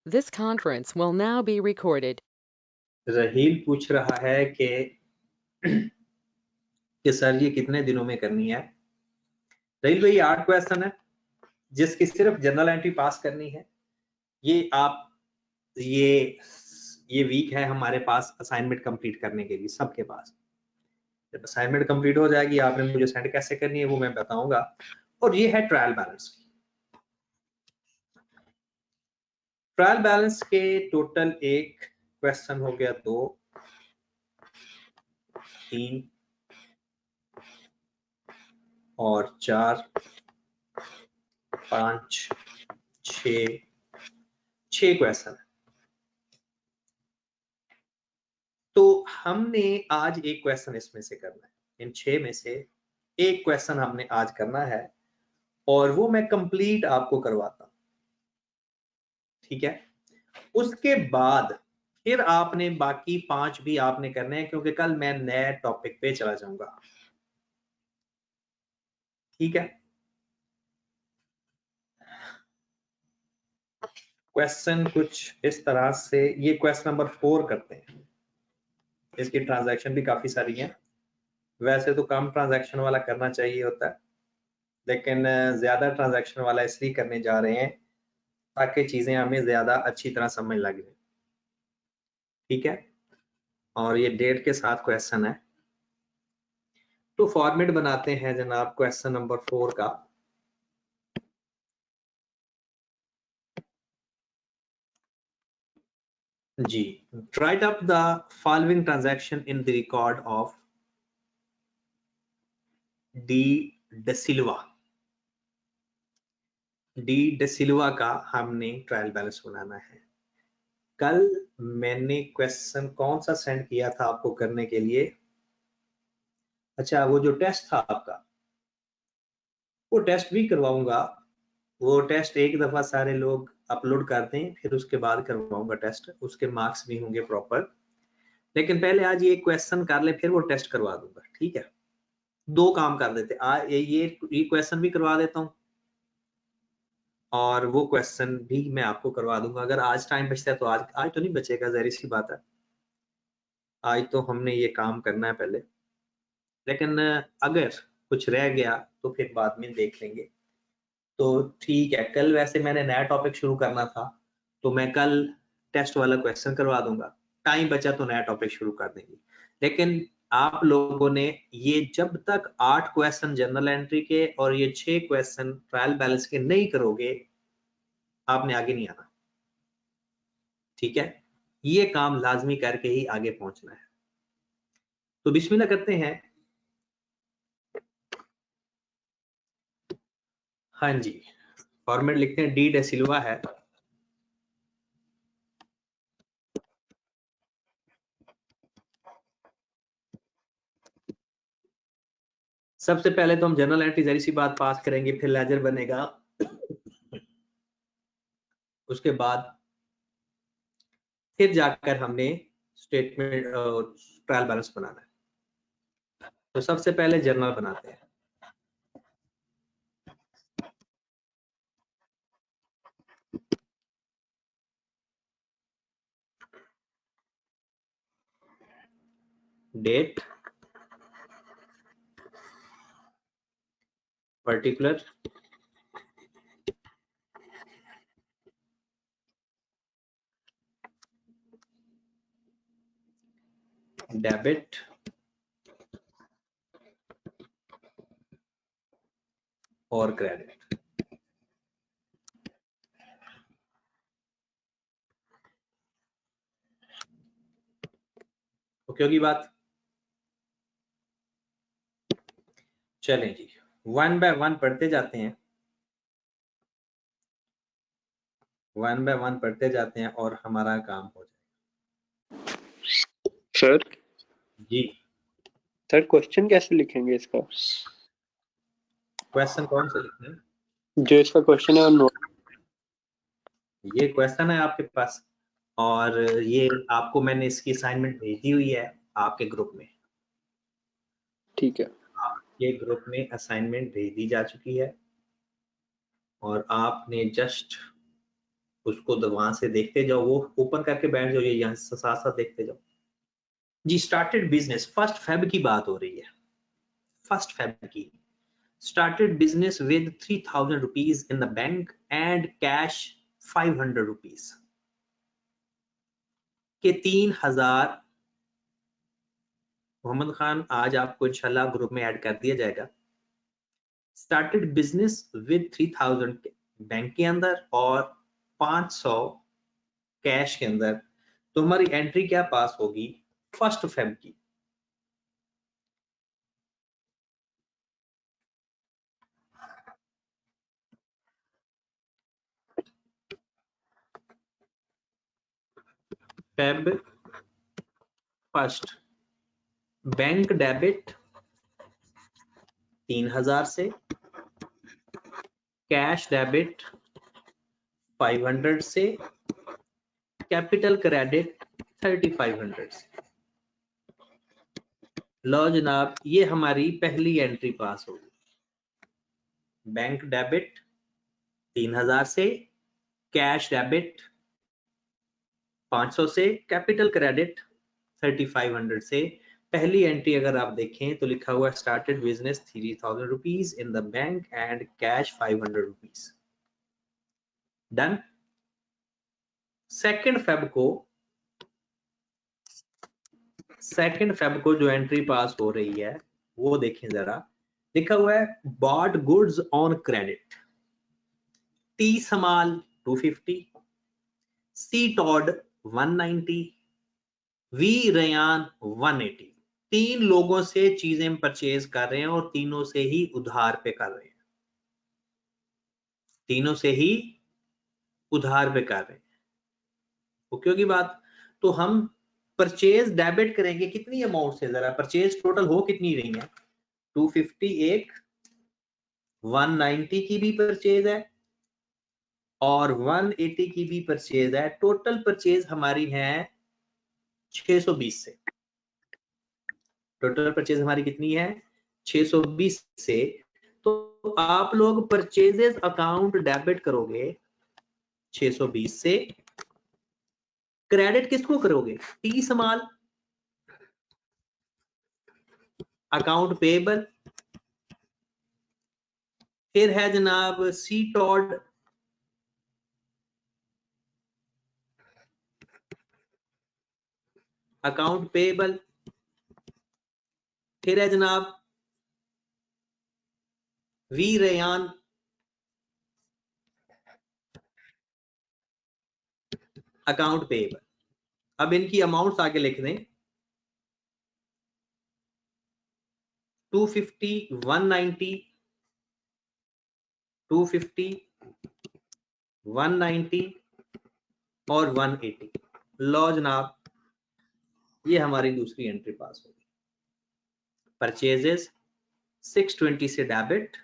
This conference will now be recorded. Raheel पूछ रहा है कि सर ये कितने दिनों में करनी है। रहील भाई 8 क्वेश्चन है जिसकी सिर्फ जनरल एंट्री पास करनी है। ये आप ये वीक है हमारे पास असाइनमेंट कंप्लीट करने के लिए सबके पास। जब असाइनमेंट कंप्लीट हो जाएगी आपने मुझे सेंड कैसे करनी है वो मैं बताऊंगा। और ये है ट्रायल बैलेंस। ट्रायल बैलेंस के टोटल एक क्वेश्चन हो गया 2 3 और 4 5 6 क्वेश्चन। तो हमने आज एक क्वेश्चन इसमें से करना है। इन 6 में से एक क्वेश्चन हमने आज करना है और वो मैं कंप्लीट आपको करवाता हूं, ठीक है। उसके बाद फिर आपने बाकी 5 भी आपने करने हैं क्योंकि कल मैं नए टॉपिक पे चला जाऊंगा, ठीक है। क्वेश्चन कुछ इस तरह से, ये क्वेश्चन नंबर 4 करते हैं। इसकी ट्रांजैक्शन भी काफी सारी हैं। वैसे तो कम ट्रांजैक्शन वाला करना चाहिए होता है, लेकिन ज्यादा ट्रांजैक्शन वाला इसलिए करने जा रहे हैं ताकि चीजें हमें ज्यादा अच्छी तरह समझ लग जाए, ठीक है। और ये डेट के साथ क्वेश्चन है। तो फॉर्मेट बनाते हैं जनाब क्वेश्चन नंबर 4 का। जी, write up the following transaction in the record of D De Silva. D De Silva का हमने ट्रायल बैलेंस बनाना है। कल मैंने क्वेश्चन कौन सा सेंड किया था आपको करने के लिए? अच्छा, वो जो टेस्ट था आपका, वो टेस्ट भी करवाऊंगा। वो टेस्ट एक दफा सारे लोग अपलोड कर दें, फिर उसके बाद करवाऊंगा टेस्ट। उसके मार्क्स भी होंगे प्रॉपर। लेकिन पहले आज ये क्वेश्चन कर ले, फिर वो टेस्ट करवा दूंगा, ठीक है। 2 काम कर देते, ये क्वेश्चन भी करवा देता हूँ और वो क्वेश्चन भी मैं आपको करवा दूंगा। अगर आज टाइम बचता है तो आज तो नहीं बचेगा, जहरी सी बात है। आज तो हमने ये काम करना है पहले, लेकिन अगर कुछ रह गया तो फिर बाद में देख लेंगे। तो ठीक है, कल वैसे मैंने नया टॉपिक शुरू करना था तो मैं कल टेस्ट वाला क्वेश्चन करवा दूंगा। टाइम बचा तो नया टॉपिक शुरू कर देंगे। लेकिन आप लोगों ने ये जब तक 8 क्वेश्चन जनरल एंट्री के और ये 6 क्वेश्चन ट्रायल बैलेंस के नहीं करोगे, आपने आगे नहीं आना, ठीक है। ये काम लाजमी करके ही आगे पहुंचना है। तो बिस्मिल्लाह करते हैं। हाँ जी, फॉर्मेट लिखते हैं, डी डेसिल्वा है। सबसे पहले तो हम जनरल एंट्री जरी सी बात पास करेंगे, फिर लेजर बनेगा। उसके बाद फिर जाकर हमने स्टेटमेंट ट्रायल बैलेंस बनाना है। तो सबसे पहले जर्नल बनाते हैं। डेट, पर्टिकुलर, डेबिट, और क्रेडिट। ओके होगी बात? चलें जी, 1 बाय 1 पढ़ते जाते हैं, 1 बाय 1 पढ़ते जाते हैं और हमारा काम हो जाएगा। सर जी सर, क्वेश्चन कैसे लिखेंगे इसका? क्वेश्चन कौन सा लिखना है? जो इसका क्वेश्चन है नोट। ये क्वेश्चन है आपके पास और ये आपको मैंने इसकी असाइनमेंट भेजी हुई है आपके ग्रुप में, ठीक है। आपके ग्रुप में असाइनमेंट भेज दी जा चुकी है और आपने जस्ट उसको वहां से देखते जाओ, वो ओपन करके बैठ जाओ, ये यहाँ से साथ साथ देखते जाओ जी। स्टार्टेड बिजनेस 1 फेब की बात हो रही है, 1 फेब की। Started business with 3000 rupees in the bank and cash 500 rupees के 3000। मोहम्मद खान, आज आपको इंशाल्लाह ग्रुप में ऐड कर दिया जाएगा। स्टार्टेड बिजनेस विद 3000 बैंक के अंदर और 500 कैश के अंदर, तो हमारी एंट्री क्या पास होगी 1 फेब की। फेब 1, बैंक डेबिट 3000 से, कैश डेबिट 500 से, कैपिटल क्रेडिट 3500 से। लो जनाब, ये हमारी पहली एंट्री पास होगी। बैंक डेबिट 3000 से, कैश डेबिट 500 से, कैपिटल क्रेडिट 3500 से। पहली एंट्री अगर आप देखें तो लिखा हुआ started business 3000 rupees in the bank and cash 500 rupees. Done. 2 Feb को जो एंट्री पास हो रही है वो देखें जरा, लिखा हुआ है bought goods on credit. T समाल 250, सी टॉड 190, वी रयान 180। 3 लोगों से चीजें परचेज कर रहे हैं और तीनों से ही उधार पे कर रहे हैं, तीनों से ही उधार पे कर रहे हैं। ओके की बात। तो हम परचेज डेबिट करेंगे कितनी अमाउंट से, जरा परचेज टोटल हो कितनी रही है 250, एक 190 की भी परचेज है और 180 की भी परचेज है। टोटल परचेज हमारी है 620 से। टोटल परचेज हमारी कितनी है 620 से। तो आप लोग परचेजेस अकाउंट डेबिट करोगे 620 से, क्रेडिट किसको करोगे टी समाल अकाउंट पेबल, फिर है जनाब सी टॉड अकाउंट पेबल, फिर है जनाब वी रेयान अकाउंट पेबल। अब इनकी अमाउंट्स आगे लिख दें 250, 190, 250, 190 और 180। लो जनाब, ये हमारी दूसरी एंट्री पास होगी। परचेजेस 620 से debit,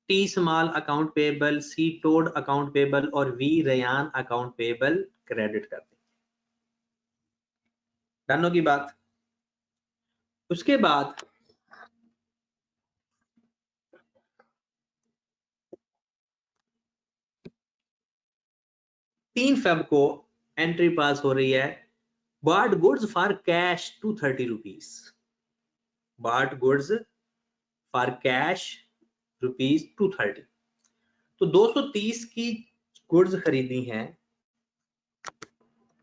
T small account payable, C Todd account payable और V Ryan account payable credit कर देंगे। डन की बात। उसके बाद तीन फेब को एंट्री पास हो रही है bought goods for cash 230 rupees. Bought goods for cash rupees 230। तो 230 की गुड्स खरीदी हैं,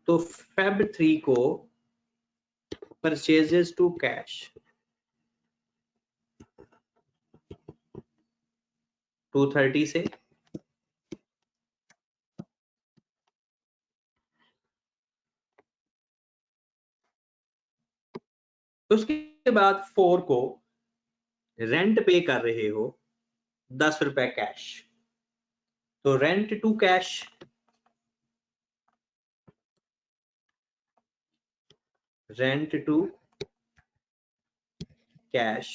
तो फेब 3 को परचेजेस टू कैश 230 से, उसके बाद 4 को रेंट पे कर रहे हो 10 रुपए कैश, तो rent to cash, rent to cash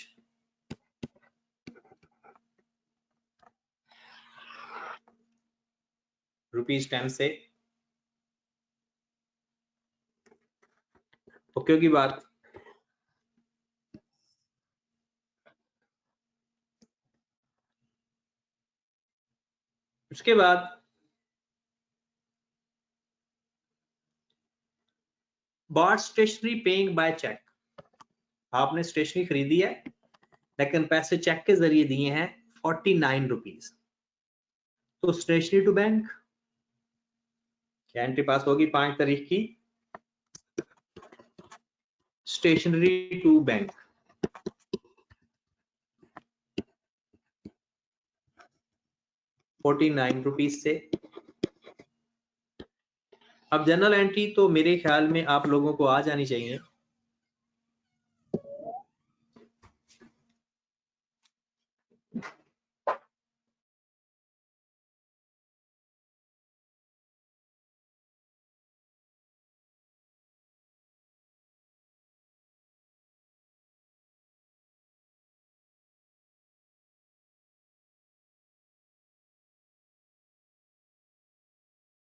₹10 से। ओके की बात। उसके बाद bought stationery paying by cheque, आपने स्टेशनरी खरीदी है लेकिन पैसे चेक के जरिए दिए हैं 49 रुपीज, तो स्टेशनरी टू बैंक क्या एंट्री पास होगी 5 तारीख की? स्टेशनरी टू बैंक, ₹49 से। अब जनरल एंट्री तो मेरे ख्याल में आप लोगों को आ जानी चाहिए।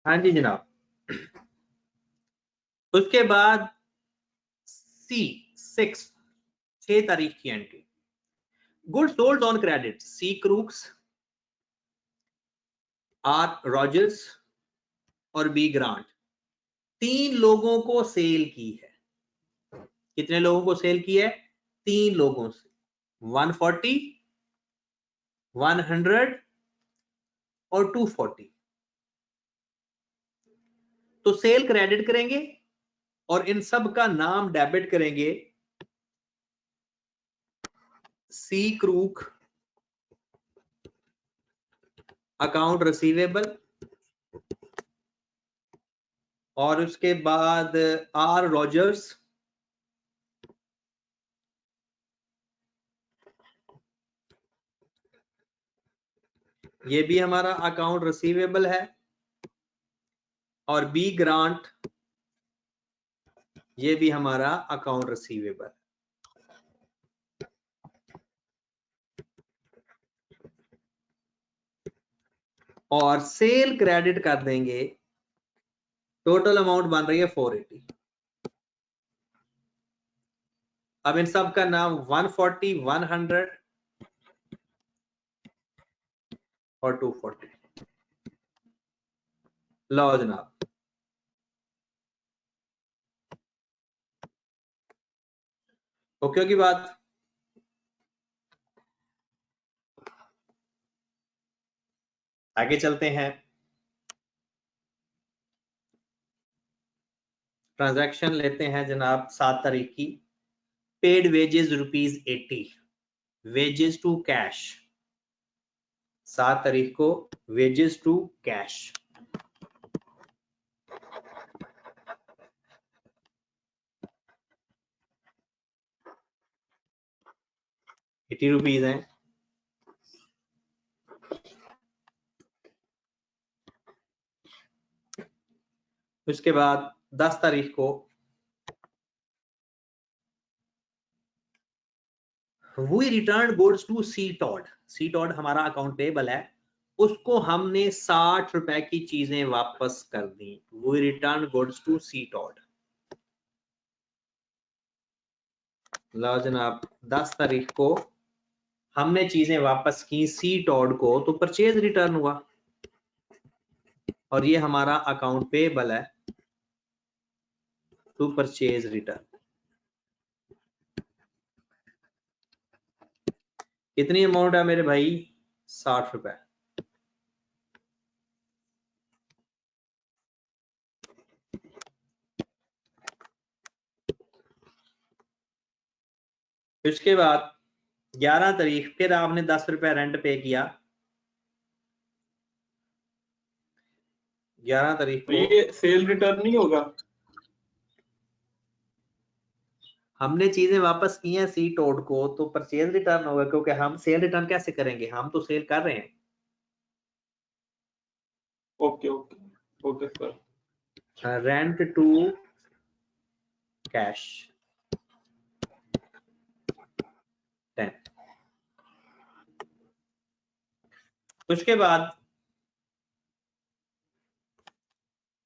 हाँ जी जनाब। उसके बाद C6 6 तारीख की entry, good sold on credit C Crooks, R Rogers और बी ग्रांट, 3 लोगों को सेल की है। कितने लोगों को सेल की है? 3 लोगों से, 140, 100 और 240। तो सेल क्रेडिट करेंगे और इन सब का नाम डेबिट करेंगे सी क्रूक अकाउंट रिसीवेबल, और उसके बाद आर रॉजर्स ये भी हमारा अकाउंट रिसीवेबल है, और बी ग्रांट ये भी हमारा अकाउंट रिसीवेबल। और सेल क्रेडिट कर देंगे, टोटल अमाउंट बन रही है 480। अब इन सब का नाम 140, 100 और 240। लो जनाब, ओके की बात। आगे चलते हैं। ट्रांजैक्शन लेते हैं जनाब 7 तारीख की, पेड वेजेस ₹80, वेजेस टू कैश 7 तारीख को, वेजेस टू कैश ₹80 हैं। उसके बाद 10 तारीख को we return goods to C Todd, C Todd हमारा अकाउंट पेबल है, उसको हमने 60 रुपए की चीजें वापस कर दी। We return goods to C Todd. लो जनाब, 10 तारीख को हमने चीजें वापस की सी टॉड को, तो परचेज रिटर्न हुआ, और ये हमारा अकाउंट पेबल है टू परचेज रिटर्न। कितनी अमाउंट है मेरे भाई? 60 रुपए। उसके बाद 11 तारीख फिर आपने 10 रुपए रेंट पे किया। 11 तारीख को ये सेल रिटर्न नहीं होगा? हमने चीजें वापस की हैं सी टोड को, तो परचेज रिटर्न होगा, क्योंकि हम सेल रिटर्न कैसे करेंगे, हम तो सेल कर रहे हैं। Okay okay okay sir. Rent to cash 10। उसके बाद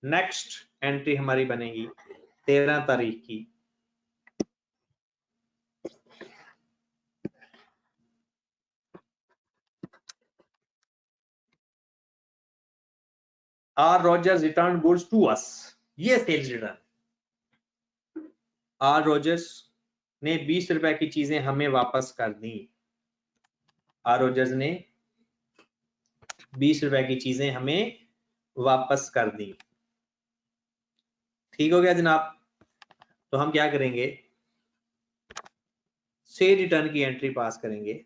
नेक्स्ट एंट्री हमारी बनेगी 13 तारीख की, R Rogers return goods to us, ये सेल्स रिटर्न। आर रोजर्स ने 20 रुपए की चीजें हमें वापस कर दी। आर रोजर्स ने 20 रुपए की चीजें हमें वापस कर दी। ठीक हो गया जनाब। तो हम क्या करेंगे, सेल रिटर्न की एंट्री पास करेंगे।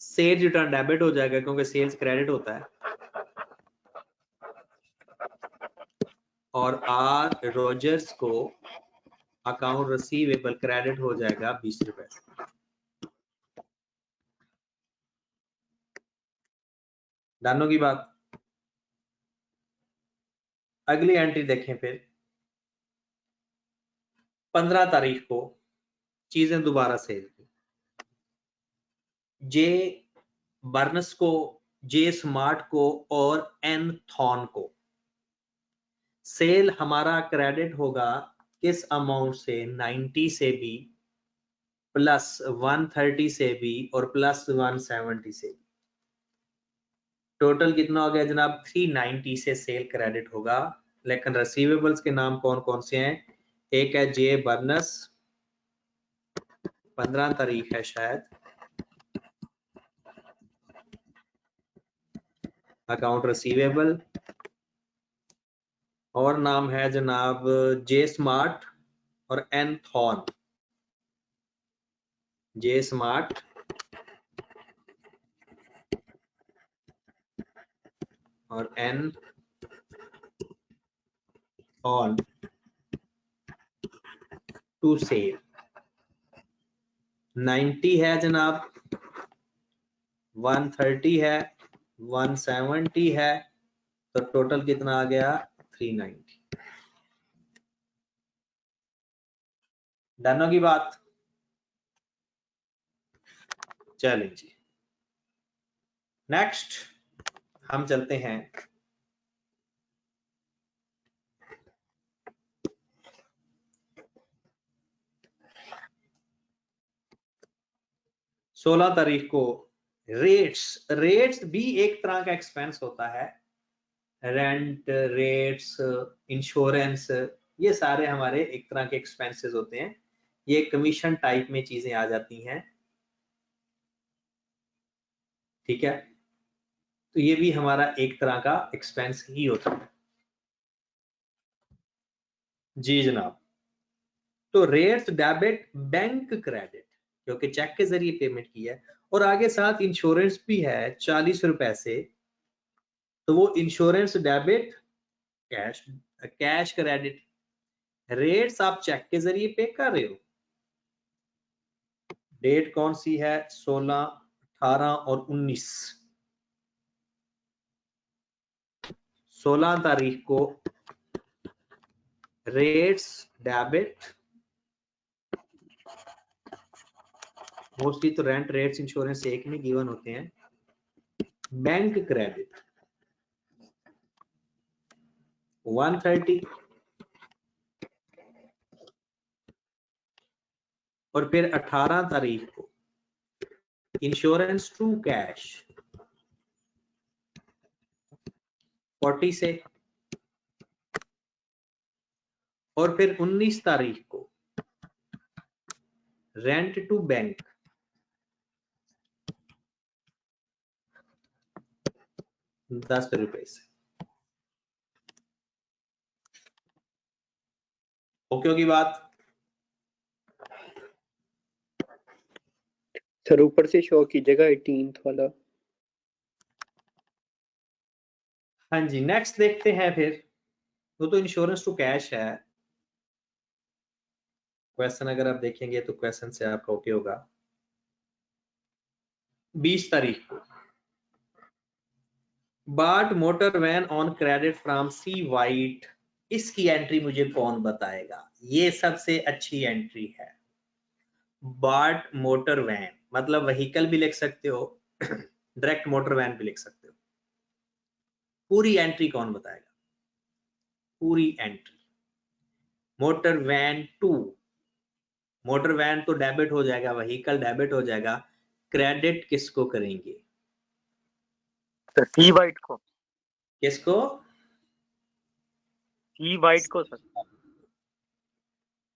सेल रिटर्न डेबिट हो जाएगा क्योंकि सेल्स क्रेडिट होता है, और आर रोजर्स को अकाउंट रिसीवेबल क्रेडिट हो जाएगा 20 रुपए से। डन की बात। अगली एंट्री देखें फिर। 15 तारीख को चीजें दोबारा सेल की। जे बर्नस को, जे स्मार्ट को और एन थॉन को सेल हमारा क्रेडिट होगा किस अमाउंट से, 90 से भी, प्लस 130 से भी और प्लस 170 से भी। टोटल कितना हो गया जनाब, 390 से सेल क्रेडिट होगा। लेकिन रिसीवेबल्स के नाम कौन कौन से हैं, एक है जे बर्नस, 15 तारीख है शायद, अकाउंट रिसीवेबल, और नाम है जनाब जे स्मार्ट और एन थॉन। जे स्मार्ट और एन थॉन टू सेल। 90 है जनाब, 130 है, 170 है, तो टोटल कितना आ गया, 390। डन की बात। चलें जी, नेक्स्ट हम चलते हैं सोलह तारीख को। रेट्स भी एक तरह का एक्सपेंस होता है। रेंट, रेट्स, इंश्योरेंस, ये सारे हमारे एक तरह के एक्सपेंसेस होते हैं। ये कमीशन टाइप में चीजें आ जाती हैं, ठीक है। तो ये भी हमारा एक तरह का एक्सपेंस ही होता है। जी जनाब। तो रेट्स डेबिट बैंक क्रेडिट, क्योंकि चेक के जरिए पेमेंट की है, और आगे साथ इंश्योरेंस भी है 40 रुपए से, तो वो insurance debit, cash credit. Rates आप चेक के जरिए पे कर रहे हो। डेट कौन सी है, 16, 18 और 19। 16 तारीख को रेट्स डेबिट, मोस्टली तो रेंट, रेट्स, इंश्योरेंस एक में गिवन होते हैं। बैंक क्रेडिट 130, और फिर 18 तारीख को इंश्योरेंस टू कैश 40 से, और फिर 19 तारीख को रेंट टू बैंक 10 रुपए से। ओके की बात। सर ऊपर से शो कीजिएगा 18th वाला। हाँ जी, नेक्स्ट देखते हैं फिर। वो तो इंश्योरेंस टू कैश है। क्वेश्चन अगर आप देखेंगे तो क्वेश्चन से आपका ओके होगा। 20 तारीख को bought motor van on credit from C White. इसकी एंट्री मुझे कौन बताएगा, ये सबसे अच्छी एंट्री है। बाट मोटर वैन मतलब व्हीकल भी लिख सकते हो, डायरेक्ट मोटर वैन भी लिख सकते हो। पूरी एंट्री कौन बताएगा, पूरी entry. Motor van to, motor van तो डेबिट हो जाएगा, व्हीकल डेबिट हो जाएगा, क्रेडिट किसको करेंगे, सर सी वाइट को। किसको, सी वाइट को सर।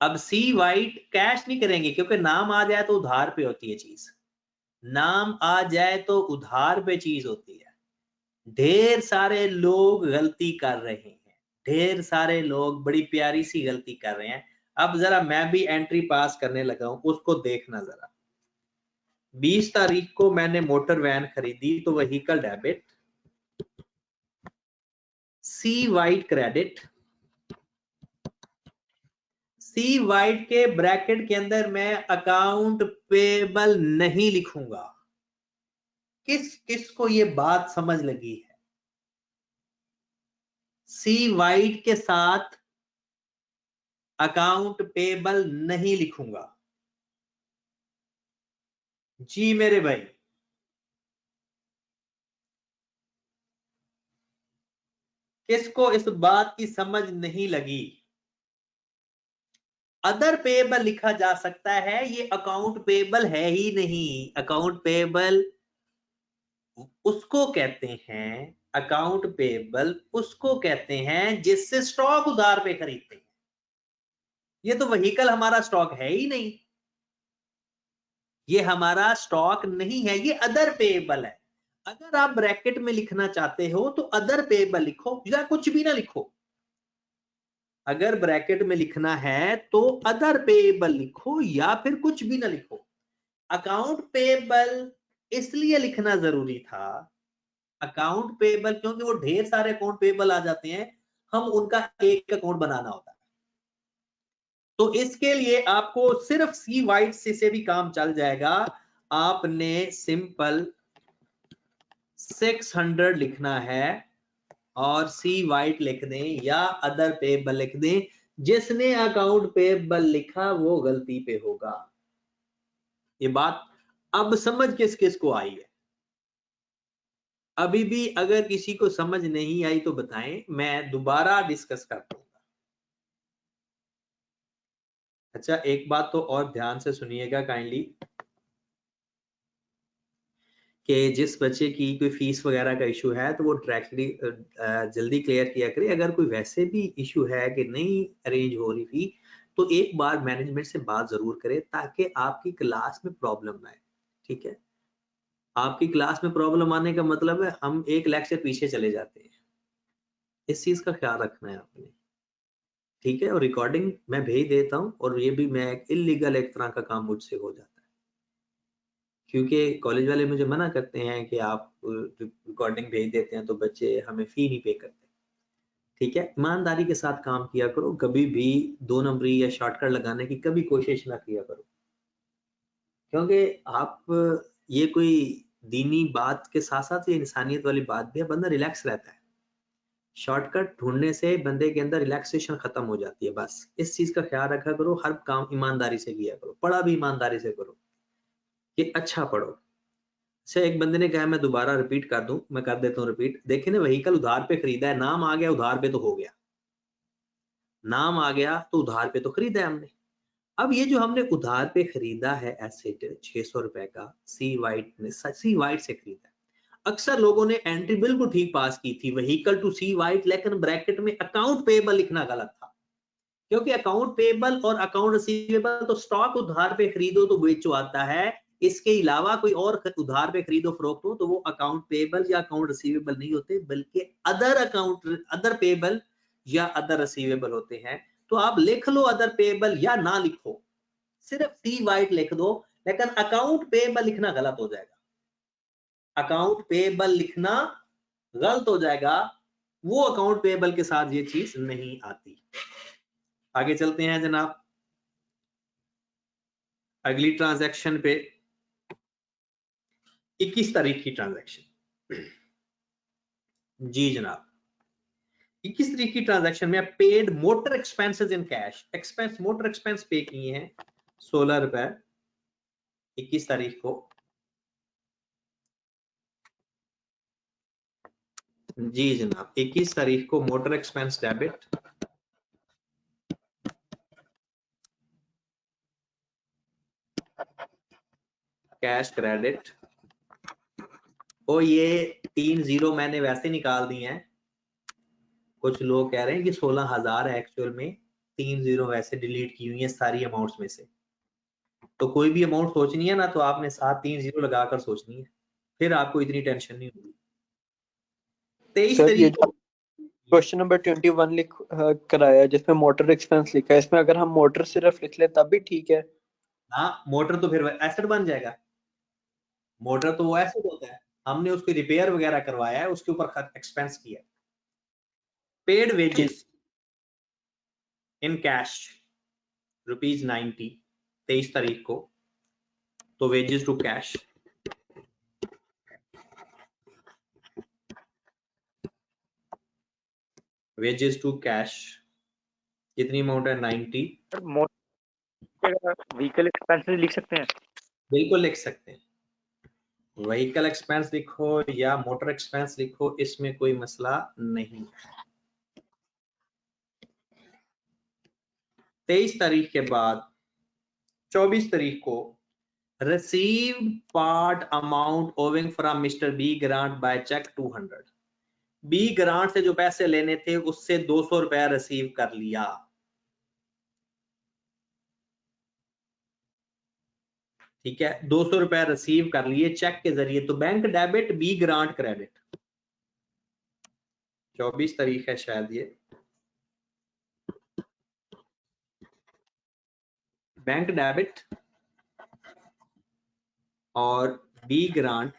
अब सी वाइट कैश नहीं करेंगे क्योंकि नाम आ जाए तो उधार पे होती है चीज, नाम आ जाए तो उधार पे चीज होती है। ढेर सारे लोग गलती कर रहे हैं, ढेर सारे लोग बड़ी प्यारी सी गलती कर रहे हैं। अब जरा मैं भी एंट्री पास करने लगा हूं, उसको देखना जरा। 20 तारीख को मैंने मोटर वैन खरीदी तो व्हीकल डेबिट, सी वाइट क्रेडिट, सी वाइट के ब्रैकेट के अंदर मैं अकाउंट पेबल नहीं लिखूंगा। किस किस को ये बात समझ लगी है? सी वाइट के साथ अकाउंट पेबल नहीं लिखूंगा। जी मेरे भाई, किसको इस बात की समझ नहीं लगी? अदर पेबल लिखा जा सकता है, ये अकाउंट पेबल है ही नहीं। अकाउंट पेबल उसको कहते हैं, अकाउंट पेबल उसको कहते हैं जिससे स्टॉक उधार पे खरीदते हैं। ये तो व्हीकल हमारा स्टॉक है ही नहीं, ये हमारा स्टॉक नहीं है, ये अदर पेबल है। अगर आप ब्रैकेट में लिखना चाहते हो तो अदर पेबल लिखो या कुछ भी ना लिखो। अगर ब्रैकेट में लिखना है तो अदर पेबल लिखो या फिर कुछ भी ना लिखो। अकाउंट पेबल इसलिए लिखना जरूरी था, अकाउंट पेबल क्योंकि वो ढेर सारे अकाउंट पेबल आ जाते हैं, हम उनका एक अकाउंट बनाना होता है। तो इसके लिए आपको सिर्फ सी वाइट से भी काम चल जाएगा। आपने सिंपल 600 लिखना है और सी वाइट लिख दें या अदर पेबल लिख दें। जिसने अकाउंट पेबल लिखा वो गलती पे होगा। ये बात अब समझ किस किस को आई है? अभी भी अगर किसी को समझ नहीं आई तो बताएं, मैं दोबारा डिस्कस कर दूंगा। अच्छा, एक बात तो और ध्यान से सुनिएगा काइंडली, कि जिस बच्चे की कोई फीस वगैरह का इशू है तो वो डायरेक्टली जल्दी क्लियर किया करे। अगर कोई वैसे भी इशू है कि नहीं अरेंज हो रही फी, तो एक बार मैनेजमेंट से बात जरूर करें ताकि आपकी क्लास में प्रॉब्लम ना आए। ठीक है, आपकी क्लास में प्रॉब्लम आने का मतलब है हम एक लेक्चर पीछे चले जाते हैं। इस चीज का ख्याल रखना है आपने। ठीक है, और रिकॉर्डिंग मैं भेज देता हूँ, और ये भी मैं इलीगल एक तरह का काम मुझसे हो जाता है, क्योंकि कॉलेज वाले मुझे मना करते हैं कि आप रिकॉर्डिंग भेज देते हैं तो बच्चे हमें फी नहीं पे करते। ठीक है, ईमानदारी के साथ काम किया करो, कभी भी 2 नंबरी या शॉर्टकट लगाने की कभी कोशिश ना किया करो, क्योंकि आप ये कोई दीनी बात के साथ साथ ये इंसानियत वाली बात भी है। बंदा रिलैक्स रहता है, शॉर्टकट ढूंढने से बंदे के अंदर रिलैक्सेशन खत्म हो जाती है। बस इस चीज का ख्याल रखा करो, हर काम ईमानदारी से किया करो, पढ़ा भी ईमानदारी से करो कि अच्छा पढ़ो। अच्छा, एक बंदे ने कहा, मैं दोबारा रिपीट कर दूं, मैं कर देता हूँ रिपीट। देखिए ना, व्हीकल उधार पे खरीदा है, नाम आ गया उधार पे तो हो गया, नाम आ गया तो उधार पे तो खरीदा है हमने। अब ये जो हमने उधार पे खरीदा है एसेट 600 रुपए का, सी वाइट से खरीदा है। अक्सर लोगों ने एंट्री बिल्कुल ठीक पास की थी, व्हीकल टू सी वाइट, लेकिन ब्रैकेट में अकाउंट पेबल लिखना गलत था, क्योंकि अकाउंट पेबल और अकाउंट रिसीवेबल तो स्टॉक उधार पे खरीदो तो बेचो आता है, इसके अलावा कोई और उधार पे खरीदो फरोख्त हो तो वो अकाउंट पेबल या अकाउंट रिसीवेबल नहीं होते, बल्कि अदर पेबल या अदर रिसीवेबल होते हैं। तो आप लिख लो अदर पेबल या ना लिखो, सिर्फ सी वाइट लिख दो, लेकिन अकाउंट पेबल लिखना गलत हो जाएगा। अकाउंट पेबल लिखना गलत हो जाएगा, वो अकाउंट पेबल के साथ ये चीज नहीं आती। आगे चलते हैं जनाब, अगली ट्रांजैक्शन पे 21 तारीख की ट्रांजैक्शन। जी जनाब, 21 तारीख की ट्रांजैक्शन में paid motor expenses in cash, motor expense पे किए हैं 16 रुपए 21 तारीख को। जी जनाब, 21 तारीख को motor expense debit, cash credit. और ये 3 जीरो मैंने वैसे निकाल दिए हैं, कुछ लोग कह रहे हैं कि 16,000 है, एक्चुअल में 3 जीरो वैसे डिलीट की हुई है सारी अमाउंट्स में से। तो कोई भी अमाउंट सोचनी है ना तो आपने साथ 3 जीरो लगाकर सोचनी है, फिर आपको इतनी टेंशन नहीं होगी। 23 सर ये तारीख को क्वेश्चन नंबर 21 कराया जिसमें मोटर एक्सपेंस लिखा है, इसमें अगर हम मोटर सिर्फ लिख ले तब भी ठीक है? हाँ, मोटर तो फिर एसेट बन जाएगा। मोटर तो वो एसेट होता है, हमने उसकी रिपेयर वगैरह करवाया है, उसके ऊपर एक्सपेंस किया। पेड वेजेस इन कैश ₹90 23 तारीख को, तो वेजेस टू कैश कितनी अमाउंट है 90। व्हीकल एक्सपेंसेस लिख सकते हैं? बिल्कुल लिख सकते हैं, व्हीकल एक्सपेंस लिखो या मोटर एक्सपेंस लिखो, इसमें कोई मसला नहीं। 23 तारीख के बाद 24 तारीख को received part amount owing from Mr. B grant by check 200। B Grant से जो पैसे लेने थे उससे 200 रुपया रिसीव कर लिया। ठीक है, 200 रुपया रिसीव कर लिए चेक के जरिए, तो bank debit B Grant credit. 24 तारीख है शायद ये, बैंक डेबिट और B Grant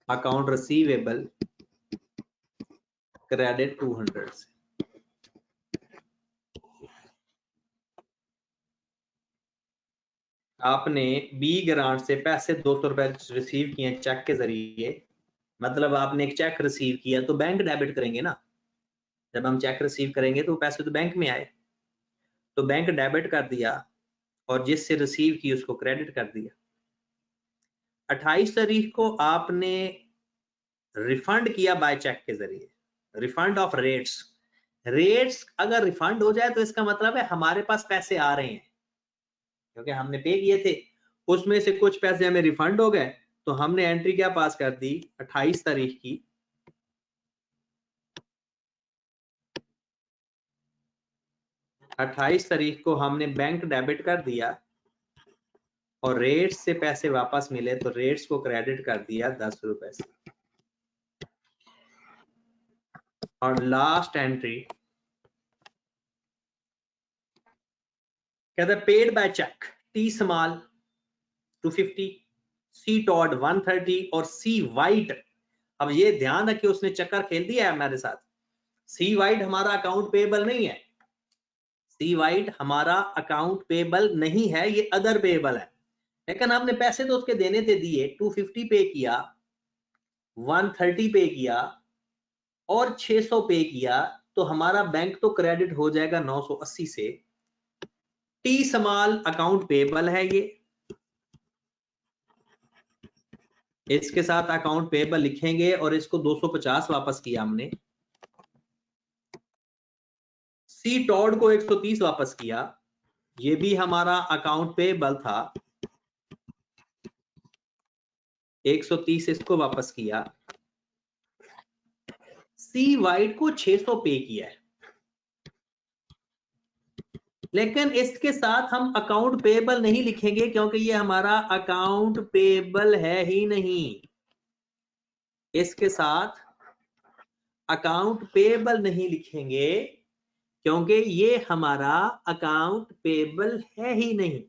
account receivable credit 200 से। आपने बी ग्रांट से पैसे 200 रुपए रिसीव किए चेक के जरिए, मतलब आपने एक चेक रिसीव किया तो बैंक डेबिट करेंगे ना। जब हम चेक रिसीव करेंगे तो पैसे तो बैंक में आए, तो बैंक डेबिट कर दिया और जिससे रिसीव की उसको क्रेडिट कर दिया। 28 तारीख को आपने रिफंड किया बाय चेक के जरिए, रिफंड ऑफ रेट्स अगर रिफंड हो जाए तो इसका मतलब है हमारे पास पैसे आ रहे हैं, क्योंकि हमने पे किए थे, उसमें से कुछ पैसे हमें रिफंड हो गए, तो हमने एंट्री क्या पास कर दी 28 तारीख की, को हमने बैंक डेबिट कर दिया और रेट्स से पैसे वापस मिले तो रेट्स को क्रेडिट कर दिया 10 रुपए से। और लास्ट एंट्री कहता है paid by cheque T Small 250, C Todd 130 और सी वाइट। अब ये ध्यान रखिए उसने चक्कर खेल दिया है हमारे साथ। सी वाइट हमारा अकाउंट पेबल नहीं है, सी वाइट हमारा अकाउंट पेबल नहीं है, ये अदर पेबल है। लेकिन आपने पैसे तो उसके देने थे दिए, 250 पे किया, 130 पे किया और 600 पे किया, तो हमारा बैंक तो क्रेडिट हो जाएगा 980 से। टी स्मॉल अकाउंट पेबल है ये, इसके साथ अकाउंट पेबल लिखेंगे और इसको 250 वापस किया हमने। सी टॉड को 130 वापस किया, ये भी हमारा अकाउंट पेबल था, 130 इसको वापस किया। सी वाइट को 600 पे किया है, लेकिन इसके साथ हम अकाउंट पेबल नहीं लिखेंगे क्योंकि ये हमारा अकाउंट पेबल है ही नहीं। इसके साथ अकाउंट पेबल नहीं लिखेंगे क्योंकि ये हमारा अकाउंट पेबल है ही नहीं।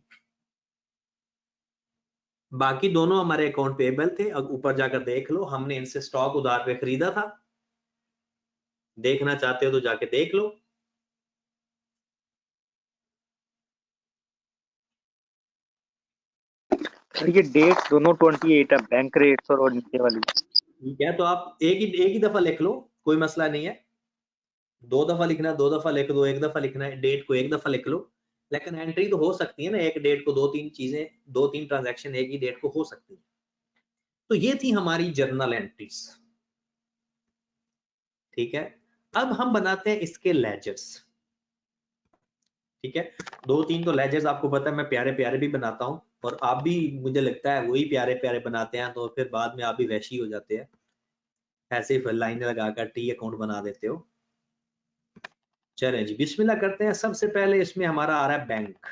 बाकी दोनों हमारे अकाउंट पेबल थे। अब ऊपर जाकर देख लो, हमने इनसे स्टॉक उधार पे खरीदा था, देखना चाहते हो तो जाके देख लो। ये डेट दोनों 28 है, बैंक रेट्स और नीचे वाली। ठीक है, तो आप एक ही दफा लिख लो, कोई मसला नहीं है। 2 दफा लिखना 2 दफा लिख दो, 1 दफा लिखना है डेट को 1 दफा लिख लो। लेकिन एंट्री तो हो सकती है ना, एक डेट को 2-3 चीजें, 2-3 ट्रांजैक्शन एक ही डेट को हो सकती है। तो ये थी हमारी जर्नल एंट्रीज। ठीक है, अब हम बनाते हैं इसके लेजर्स। ठीक है, 2-3 तो लेजर्स आपको पता है मैं प्यारे प्यारे भी बनाता हूं, और आप भी मुझे लगता है वही प्यारे प्यारे बनाते हैं, तो फिर बाद में आप भी वैशी हो जाते हैं, ऐसे ही लाइन लगाकर टी अकाउंट बना देते हो। चलें जी, बिस्मिल्लाह करते हैं। सबसे पहले इसमें हमारा आ रहा है बैंक,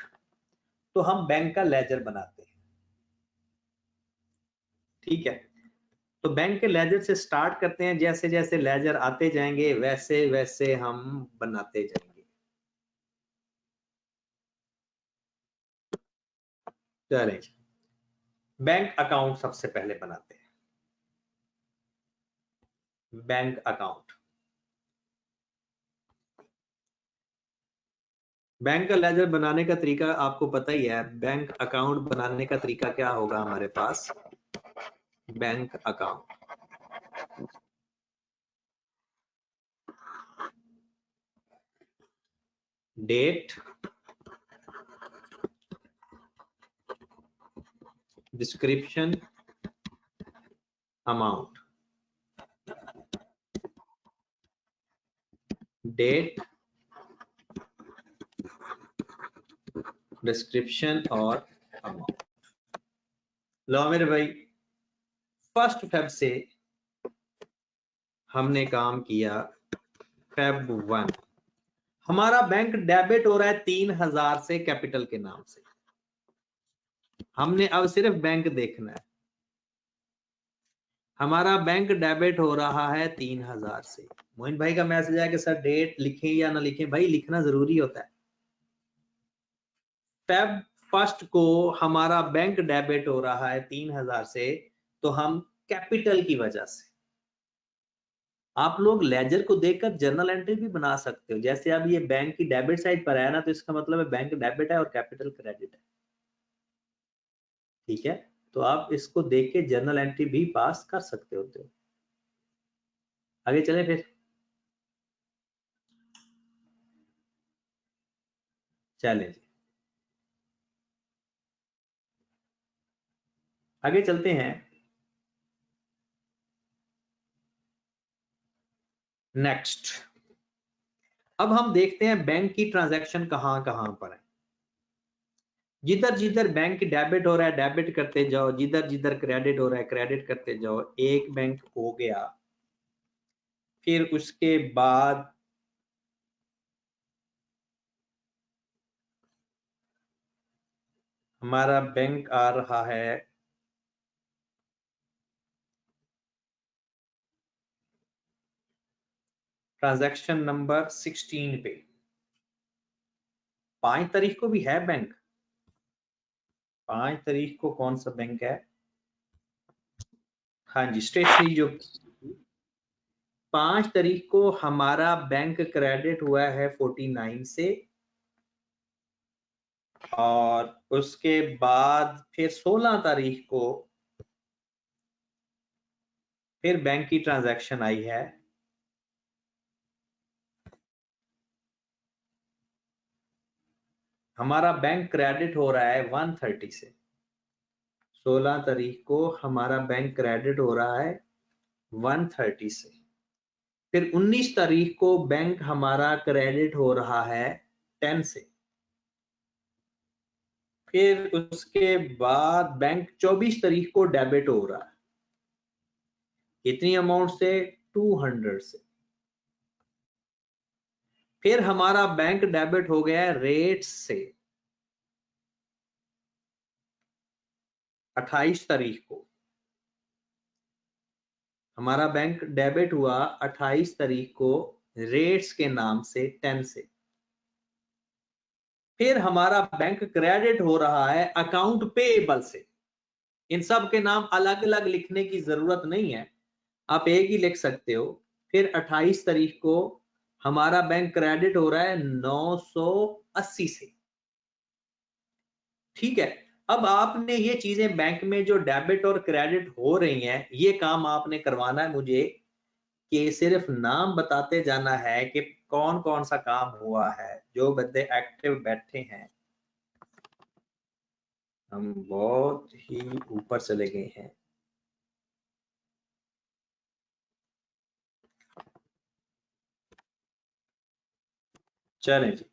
तो हम बैंक का लेजर बनाते हैं। ठीक है, तो बैंक के लेजर से स्टार्ट करते हैं। जैसे जैसे लेजर आते जाएंगे वैसे वैसे हम बनाते जाएंगे। चलें जी, बैंक अकाउंट सबसे पहले बनाते हैं। बैंक अकाउंट, बैंक का लेजर बनाने का तरीका आपको पता ही है। बैंक अकाउंट बनाने का तरीका क्या होगा हमारे पास? Bank account, date, description, amount. Date, description और अमाउंट। लो मेरे भाई, 1 फेब से हमने काम किया। फेब 1 हमारा बैंक डेबिट हो रहा है 3000 से कैपिटल के नाम से। हमने अब सिर्फ बैंक देखना है। हमारा बैंक डेबिट हो रहा है 3000 से। मोइन भाई का मैसेज है कि सर डेट लिखें या ना लिखें? भाई लिखना जरूरी होता है। फेब 1 को हमारा बैंक डेबिट हो रहा है 3000 से, तो हम कैपिटल की वजह से, आप लोग लेजर को देखकर जर्नल एंट्री भी बना सकते हो। जैसे अब ये बैंक की डेबिट साइड पर है ना, तो इसका मतलब है बैंक डेबिट है और कैपिटल क्रेडिट है। ठीक है, तो आप इसको देख के जर्नल एंट्री भी पास कर सकते होते हो। आगे चले फिर। चलें जी, आगे चलते हैं। नेक्स्ट, अब हम देखते हैं बैंक की ट्रांजैक्शन कहां कहां पर है। जिधर जिधर बैंक डेबिट हो रहा है डेबिट करते जाओ, जिधर जिधर क्रेडिट हो रहा है क्रेडिट करते जाओ। एक बैंक हो गया, फिर उसके बाद हमारा बैंक आ रहा है ट्रांजैक्शन नंबर 16 पे। 5 तारीख को भी है बैंक। 5 तारीख को कौन सा बैंक है? हाँ जी, स्टेशनरी जो 5 तारीख को हमारा बैंक क्रेडिट हुआ है 49 से, और उसके बाद फिर 16 तारीख को फिर बैंक की ट्रांजैक्शन आई है। हमारा बैंक क्रेडिट हो रहा है 130 से। 16 तारीख को हमारा बैंक क्रेडिट हो रहा है 130 से। फिर 19 तारीख को बैंक हमारा क्रेडिट हो रहा है 10 से। फिर उसके बाद बैंक 24 तारीख को डेबिट हो रहा है। कितनी अमाउंट से? 200 से। फिर हमारा बैंक डेबिट हो गया है रेट से 28 तारीख को। हमारा बैंक डेबिट हुआ 28 तारीख को रेट्स के नाम से 10 से। फिर हमारा बैंक क्रेडिट हो रहा है अकाउंट पेएबल से। इन सब के नाम अलग अलग लिखने की जरूरत नहीं है, आप एक ही लिख सकते हो। फिर 28 तारीख को हमारा बैंक क्रेडिट हो रहा है 980 से। ठीक है, अब आपने ये चीजें बैंक में जो डेबिट और क्रेडिट हो रही हैं, ये काम आपने करवाना है मुझे कि सिर्फ नाम बताते जाना है कि कौन कौन सा काम हुआ है। जो बंदे एक्टिव बैठे हैं, हम बहुत ही ऊपर चले गए हैं। चलें जी,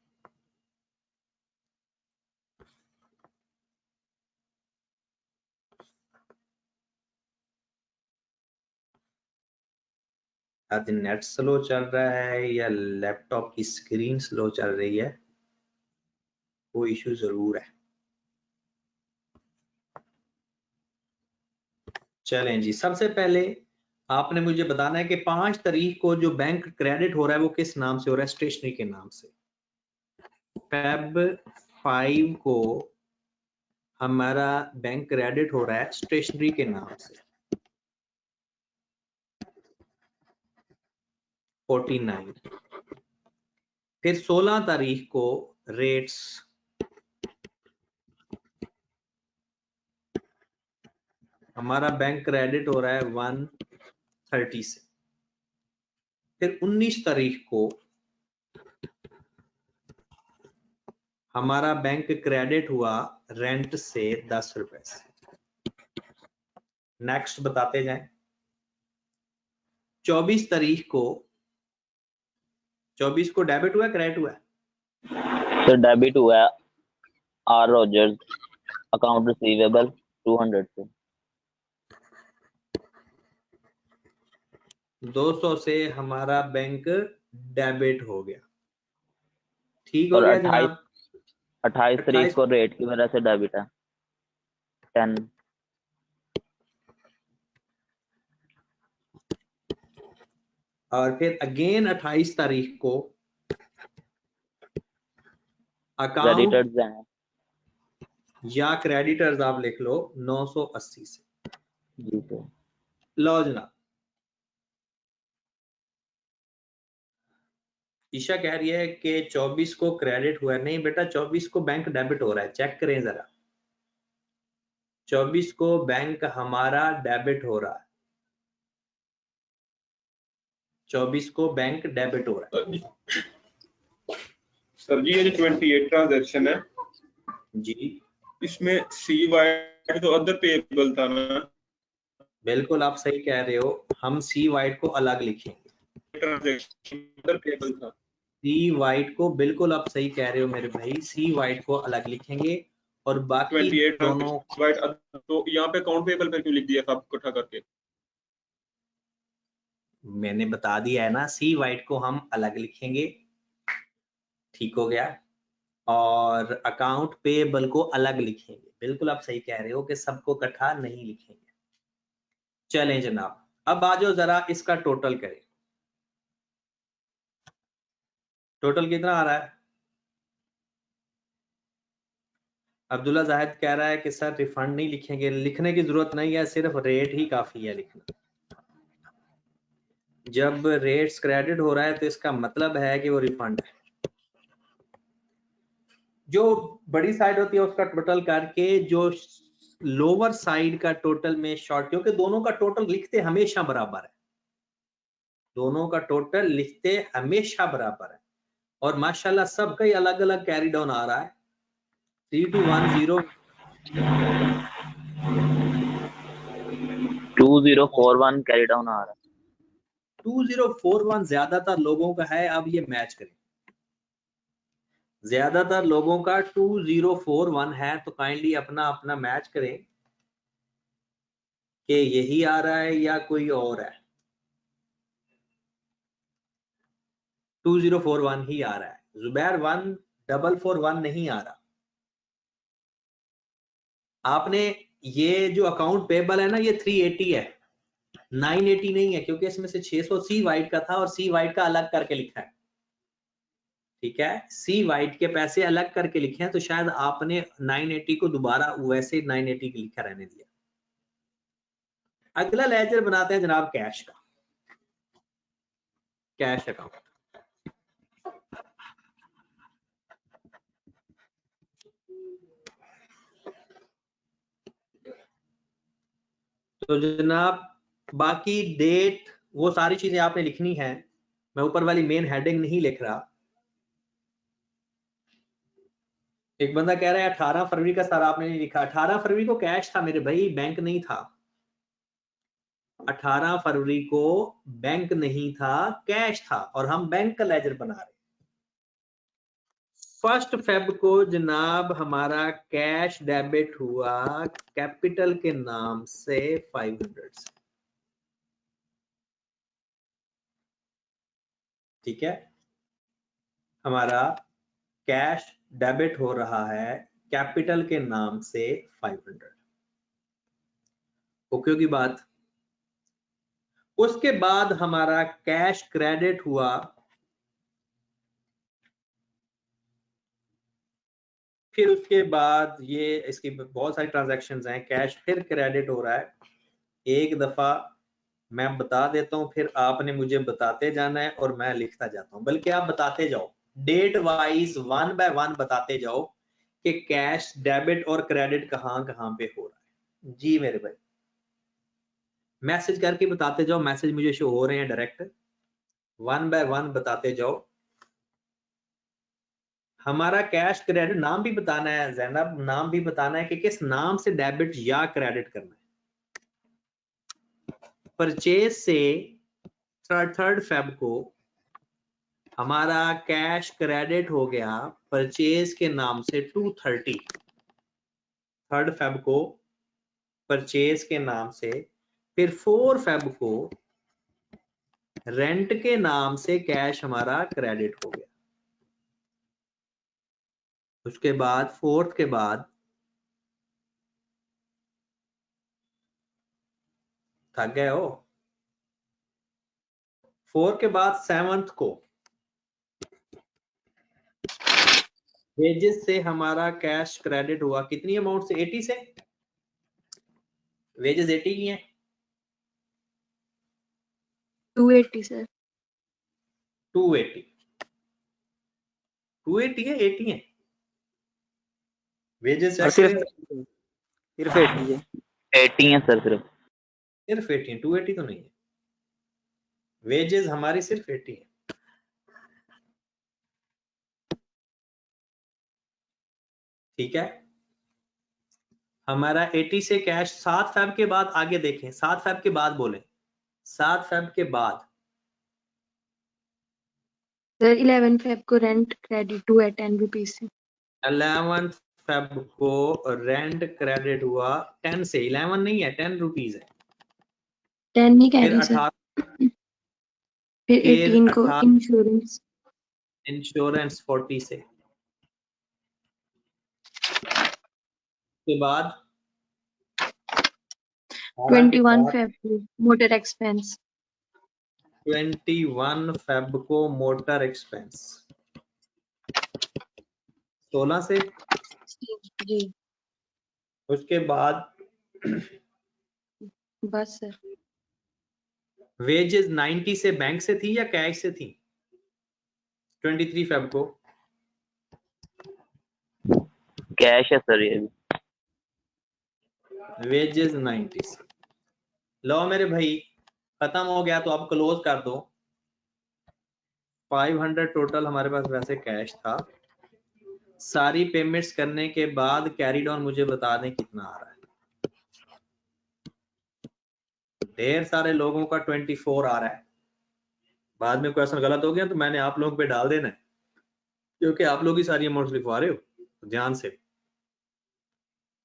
आज नेट स्लो चल रहा है या लैपटॉप की स्क्रीन स्लो चल रही है, वो इशू जरूर है। चलें जी, सबसे पहले आपने मुझे बताना है कि 5 तारीख को जो बैंक क्रेडिट हो रहा है वो किस नाम से हो रहा है? स्टेशनरी के नाम से। फेब 5 को हमारा बैंक क्रेडिट हो रहा है स्टेशनरी के नाम से 49। फिर 16 तारीख को रेट्स हमारा बैंक क्रेडिट हो रहा है 130 से। फिर 19 तारीख को हमारा बैंक क्रेडिट हुआ रेंट से 10 रुपए से। नेक्स्ट बताते जाएं। 24 तारीख को 24 को डेबिट हुआ क्रेडिट हुआ? सर डेबिट हुआ है आर रॉजर्स अकाउंट रिसीवेबल 200 से 200 से हमारा बैंक डेबिट हो गया। ठीक हो और गया जनाब। 28 तारीख को रेट की वजह से डेबिट है 10। और फिर अगेन 28 तारीख को अकाउंट क्रेडिटर्स हैं या क्रेडिटर्स आप लिख लो 980 से। जी सर। लो जनाब। ईशा कह रही है कि 24 को क्रेडिट हुआ है। नहीं बेटा, 24 को बैंक डेबिट हो रहा है, चेक करें जरा। 24 को बैंक हमारा डेबिट हो रहा है। 24 को बैंक डेबिट हो रहा है। सर जी ये जो 28 ट्रांजैक्शन है जी इसमें सी वाइड तो अदर पेएबल था ना? बिल्कुल आप सही कह रहे हो, हम सी वाइट को अलग लिखेंगे। ट्रांजैक्शन अदर पेएबल था। सी वाइट को बिल्कुल आप सही कह रहे हो मेरे भाई, सी वाइट को अलग लिखेंगे और बाकी 28 दोनों वाइड। तो यहाँ पे अकाउंट पेएबल पे क्यों लिख दिया सब इकट्ठा करके? मैंने बता दिया है ना, सी वाइट को हम अलग लिखेंगे। ठीक हो गया। और अकाउंट पेएबल को अलग लिखेंगे। बिल्कुल आप सही कह रहे हो कि सबको इकट्ठा नहीं लिखेंगे। चलें जनाब, अब आ जाओ जरा इसका टोटल करें। टोटल कितना आ रहा है? अब्दुल्ला जाहिद कह रहा है कि सर रिफंड नहीं लिखेंगे। लिखने की जरूरत नहीं है, सिर्फ रेट ही काफी है लिखना। जब रेट्स क्रेडिट हो रहा है तो इसका मतलब है कि वो रिफंड है। जो बड़ी साइड होती है उसका टोटल करके जो लोअर साइड का टोटल में शॉर्ट, क्योंकि दोनों का टोटल लिखते हमेशा बराबर है। दोनों का टोटल लिखते हमेशा बराबर है और माशाल्लाह सबका ही अलग अलग कैरी डाउन आ रहा है। 3210 2041 कैरी डाउन आ रहा है। 2041 ज्यादातर लोगों का है। अब ये मैच करें, ज्यादातर लोगों का 2041 है, तो काइंडली अपना अपना मैच करें कि यही आ रहा है या कोई और है। 2041 ही आ रहा है। जुबैर 1441 नहीं आ रहा। आपने ये जो अकाउंट पेबल है ना, ये 380 है, 980 नहीं है, क्योंकि इसमें से 600 सी वाइट का था और सी वाइट का अलग करके लिखा है। ठीक है, सी वाइट के पैसे अलग करके लिखे हैं, तो शायद आपने 980 को दोबारा वैसे 980 के लिखा रहने दिया। अगला लेजर बनाते हैं जनाब कैश का, कैश अकाउंट। तो जनाब बाकी डेट वो सारी चीजें आपने लिखनी है। मैं ऊपर वाली मेन हेडिंग नहीं लिख रहा। एक बंदा कह रहा है 18 फरवरी का सर आपने नहीं लिखा। 18 फरवरी को कैश था मेरे भाई, बैंक नहीं था। 18 फरवरी को बैंक नहीं था, कैश था, और हम बैंक का लेजर बना रहे। 1 फेब को जनाब हमारा कैश डेबिट हुआ कैपिटल के नाम से 500 से। ठीक है, हमारा कैश डेबिट हो रहा है कैपिटल के नाम से 500। ओके की बात। उसके बाद हमारा कैश क्रेडिट हुआ फिर उसके बाद ये इसकी बहुत सारी ट्रांजैक्शंस हैं, कैश फिर क्रेडिट हो रहा है। एक दफा मैं बता देता हूं, फिर आपने मुझे बताते जाना है और मैं लिखता जाता हूं, बल्कि आप बताते जाओ डेट वाइज 1 बाय 1 बताते जाओ कि कैश डेबिट और क्रेडिट कहां कहां पे हो रहा है। जी मेरे भाई, मैसेज करके बताते जाओ, मैसेज मुझे शो हो रहे हैं डायरेक्ट। 1 बाय 1 बताते जाओ। हमारा कैश क्रेडिट नाम भी बताना है जैनब, नाम भी बताना है कि किस नाम से डेबिट या क्रेडिट करना है। परचेज से 3 फेब को हमारा कैश क्रेडिट हो गया परचेज के नाम से 230। 3 फेब को परचेज के नाम से, फिर 4 फेब को रेंट के नाम से कैश हमारा क्रेडिट हो गया। उसके बाद 4th के बाद थक गए हो, 4 के बाद 7th को वेजेस से हमारा कैश क्रेडिट हुआ। कितनी अमाउंट से? 80 से। वेजेस 80 की हैं। 280 सर। 280 है 80 है? वेजेस चेक सिर्फ करें। सिर्फ 80 है। 80 है सर सिर्फ। सिर्फ 80 है, 280 तो नहीं है। वेजेस हमारी सिर्फ 80 है। ठीक है, हमारा 80 से कैश 7 फेब के बाद आगे देखें, 7 फेब के बाद बोले, 7 फेब के बाद सर 11 फेब को रेंट क्रेडिट हुआ 10 रुपीज से। 11 फेब को रेंट क्रेडिट हुआ 10 से। 11 नहीं है, 10 रुपीज है। 10 नहीं कह फिर रही सर। 18 फिर 18 को इंश्योरेंस। इंश्योरेंस 40 से। के बाद 21 फेब को मोटर एक्सपेंस। 21 फेब को मोटर एक्सपेंस 16 से। जी उसके बाद बस सर। वेजेस 90 से बैंक से थी या कैश से थी? 23 फेब को कैश है सर ये भी। वेजेस 90 से। लो मेरे भाई, खत्म हो गया तो आप क्लोज कर दो। 500 टोटल हमारे पास वैसे कैश था। सारी पेमेंट्स करने के बाद कैरी ऑन मुझे बता दें कितना आ रहा है। ढेर सारे लोगों का 24 आ रहा है। बाद में क्वेश्चन गलत हो गया तो मैंने आप लोगों पे डाल देना है, क्योंकि आप लोग ही सारी अमाउंट लिखवा रहे हो, तो ध्यान से,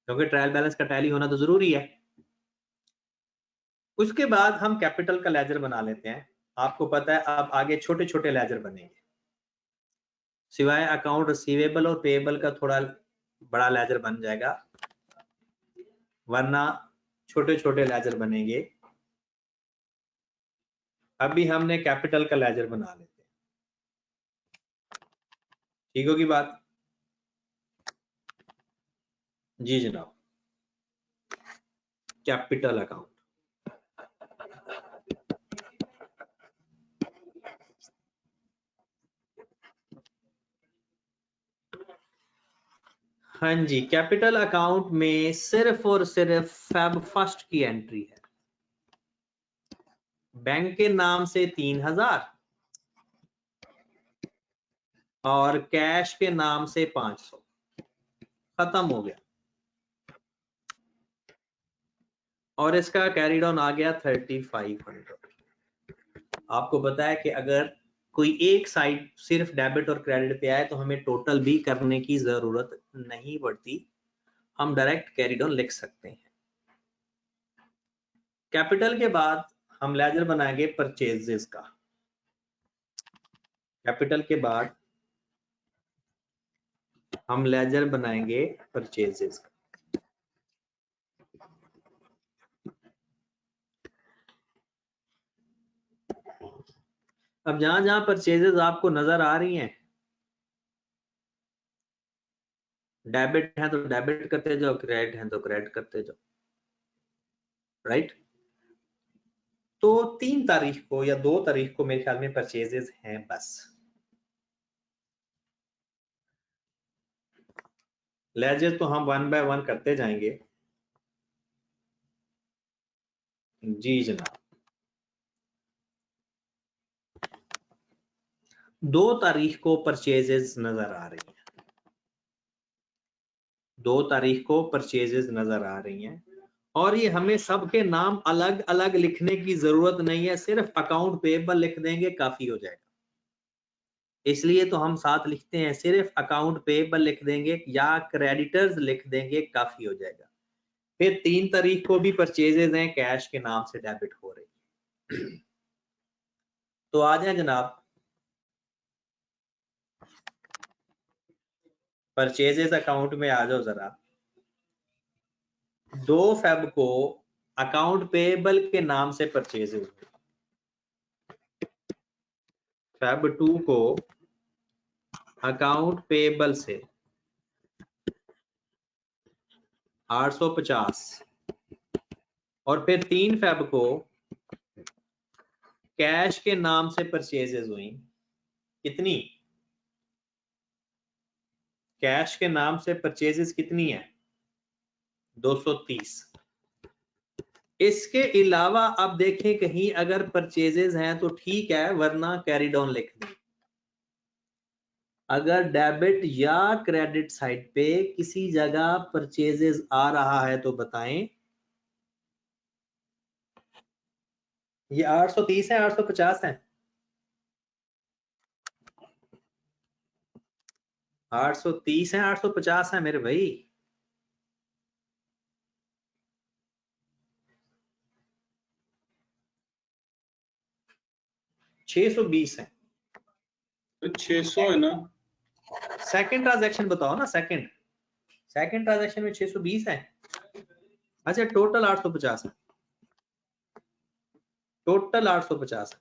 क्योंकि ट्रायल बैलेंस का टैली होना तो जरूरी है। उसके बाद हम कैपिटल का लेजर बना लेते हैं। आपको पता है अब आगे छोटे छोटे लेजर बनेंगे, सिवाय अकाउंट रिसीवेबल और पेएबल का थोड़ा बड़ा लेजर बन जाएगा, वरना छोटे छोटे लेजर बनेंगे। अभी हमने कैपिटल का लेजर बना लेते हैं, ठीक होगी बात? जी जनाब, कैपिटल अकाउंट। हाँ जी, कैपिटल अकाउंट में सिर्फ और सिर्फ फेब फर्स्ट की एंट्री है। बैंक के नाम से 3000 और कैश के नाम से 500। खत्म हो गया। और इसका कैरी डाउन आ गया 3500। आपको पता है कि अगर कोई एक साइड सिर्फ डेबिट और क्रेडिट पे आए तो हमें टोटल भी करने की जरूरत नहीं पड़ती, हम डायरेक्ट कैरी डाउन लिख सकते हैं। कैपिटल के बाद हम लेजर बनाएंगे परचेजेस का। कैपिटल के बाद हम लेजर बनाएंगे परचेजेस का। अब जहां जहां परचेजेस आपको नजर आ रही हैं, डेबिट है तो डेबिट करते जाओ, क्रेडिट है तो क्रेडिट करते जाओ, राइट। तो 3 तारीख को या 2 तारीख को मेरे ख्याल में परचेजेस हैं बस। लेजर तो हम 1 बाय 1 करते जाएंगे। जी जनाब, 2 तारीख को परचेजेस नजर आ रही हैं, 2 तारीख को परचेजेस नजर आ रही हैं। और ये हमें सबके नाम अलग अलग लिखने की जरूरत नहीं है, सिर्फ अकाउंट पेएबल लिख देंगे काफी हो जाएगा। इसलिए तो हम साथ लिखते हैं, सिर्फ अकाउंट पेएबल लिख देंगे या क्रेडिटर्स लिख देंगे काफी हो जाएगा। फिर 3 तारीख को भी परचेजेस हैं, कैश के नाम से डेबिट हो रही है। तो आ जाए जनाब, परचेजेस अकाउंट में आ जाओ जरा। 2 फेब को अकाउंट पेएबल के नाम से परचेजेस हुए, फेब 2 को अकाउंट पेएबल से 850 और फिर 3 फेब को कैश के नाम से परचेजेस हुई। कितनी? कैश के नाम से परचेजेस कितनी है? 230। इसके अलावा अब देखें कहीं अगर परचेजेस हैं तो ठीक है, वरना कैरी डाउन लिख दें। अगर डेबिट या क्रेडिट साइड पे किसी जगह परचेजेस आ रहा है तो बताएं। ये 830 है, 850 है? 830 है, 850 है मेरे भाई? $620 है। तो 600 है ना? सेकंड ट्रांजैक्शन बताओ ना, सेकंड ट्रांजैक्शन में 620 है। अच्छा, टोटल 850 है, टोटल 850 है,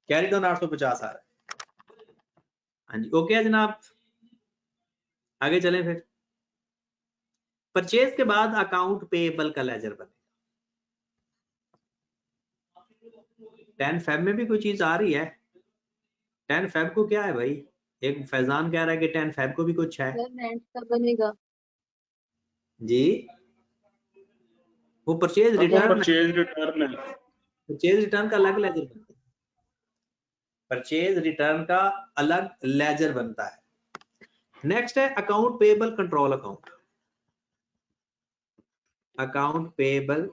कैरी डाउन 850 आ रहा है। हाँ जी, ओके है जनाब, आगे चलें। फिर परचेज के बाद अकाउंट पेएबल का लेजर बनेगा। 10 फेब में भी कोई चीज आ रही है? 10 फेब को क्या है भाई? एक फैजान कह रहा है कि 10 फेब को भी कुछ है। रेंट का बनेगा। जी, वो परचेज वो रिटर्न, परचेज रिटर्न है। परचेज रिटर्न का अलग लेजर बनता है, परचेज रिटर्न का अलग लेजर बनता है। नेक्स्ट है account payable control account. Account payable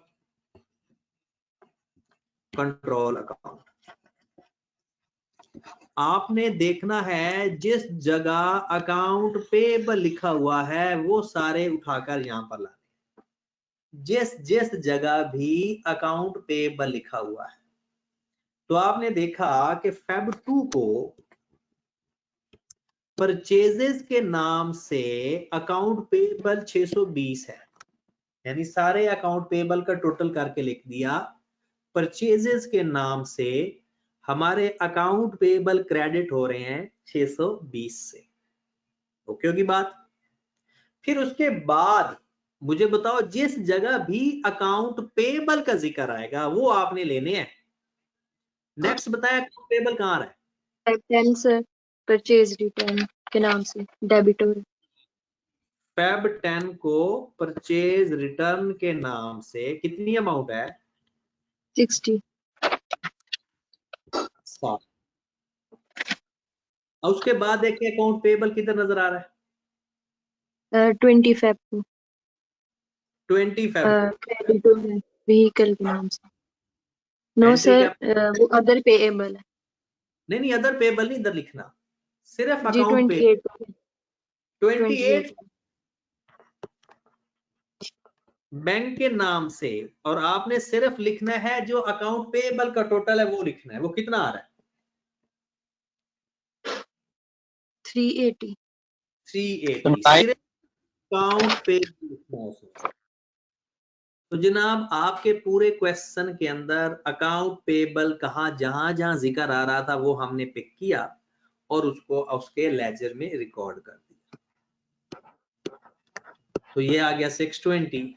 control account आपने देखना है, जिस जगह अकाउंट पेएबल लिखा हुआ है वो सारे उठाकर यहां पर लाने। जिस जगह भी अकाउंट पेएबल लिखा हुआ है, तो आपने देखा कि फेब 2 को परचेजेस के नाम से अकाउंट पेएबल 620 है, यानी सारे अकाउंट पेएबल का टोटल करके लिख दिया। परचेजेस के नाम से हमारे अकाउंट पेएबल क्रेडिट हो रहे हैं 620 से। ओके होगी बात? फिर उसके बाद मुझे बताओ, जिस जगह भी अकाउंट पेएबल का जिक्र आएगा वो आपने लेने हैं। नेक्स्ट बताया अकाउंट पेएबल कहाँ आ रहा है? 10 सर, परचेज रिटर्न के नाम से डेबिट हो रहा फेब 10 को परचेज रिटर्न के नाम से कितनी अमाउंट है? 60। 7। और उसके बाद देखिए अकाउंट पेएबल किधर नजर आ रहा है? 20 फेब को 20 फेब क्रेडिट हो रहा है व्हीकल के नाम से। नो एंट्री सर, क्या? वो अदर पेएबल है नहीं, अदर पेएबल नहीं इधर लिखना, सिर्फ जी। अकाउंट पे। 28 28 बैंक के नाम से, और आपने सिर्फ लिखना है जो अकाउंट पेएबल का टोटल है वो लिखना है। वो कितना आ रहा है? 380. 380 सिर्फ अकाउंट पे लिखना है उसमें। तो जनाब आपके पूरे क्वेश्चन के अंदर अकाउंट पेबल कहाँ जहां जिक्र आ रहा था वो हमने पिक किया और उसको उसके लेजर में रिकॉर्ड कर दिया। तो ये आ गया 620,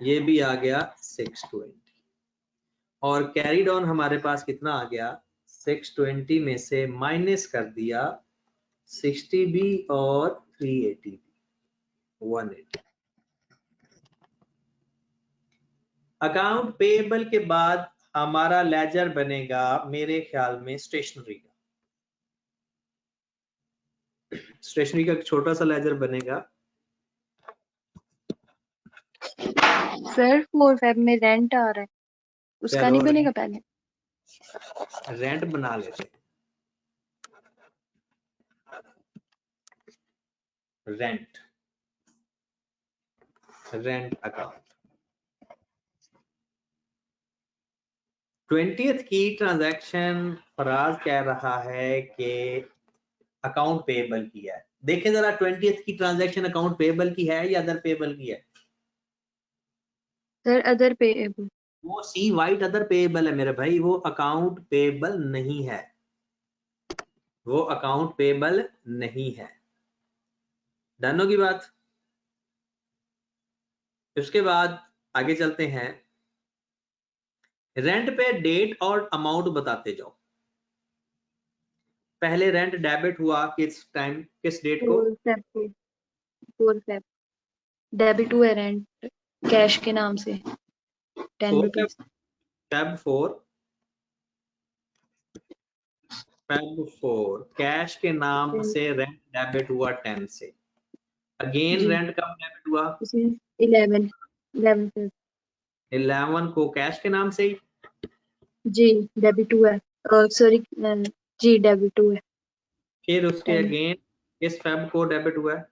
ये भी आ गया 620 और कैरीड ऑन हमारे पास कितना आ गया 620 में से माइनस कर दिया 60 भी और 380 भी 180। अकाउंट पेएबल के बाद हमारा लेजर बनेगा मेरे ख्याल में स्टेशनरी का। स्टेशनरी का एक छोटा सा लेजर बनेगा। सर 4 फेब में रेंट आ रहा है, उसका नहीं बनेगा पहले? रेंट बना लेते हैं। रेंट अकाउंट 20th की ट्रांजैक्शन फराज कह रहा है कि अकाउंट पेएबल की है। देखें जरा 20th की ट्रांजैक्शन अकाउंट पेएबल की है या अदर पेएबल की है? Sir other payable. वो सी वाइट अदर पेएबल है मेरे भाई, वो अकाउंट पेएबल नहीं है, वो अकाउंट पेएबल नहीं है। डन होगी बात। उसके बाद आगे चलते हैं। रेंट पे डेट और अमाउंट बताते जाओ। पहले रेंट डेबिट हुआ किस टाइम, किस डेट को? 4 फेब डेबिट हुआ रेंट कैश के नाम से 10 रुपीज। फेब 4 कैश के नाम से रेंट डेबिट हुआ 10 से। अगेन जी। रेंट कब डेबिट हुआ? 11 फेब 11 को कैश के नाम से ही। जी डेबिट हुआ है, सॉरी जी डेबिट हुआ है। फिर उसके 10 अगेन किस फेब को डेबिट हुआ है?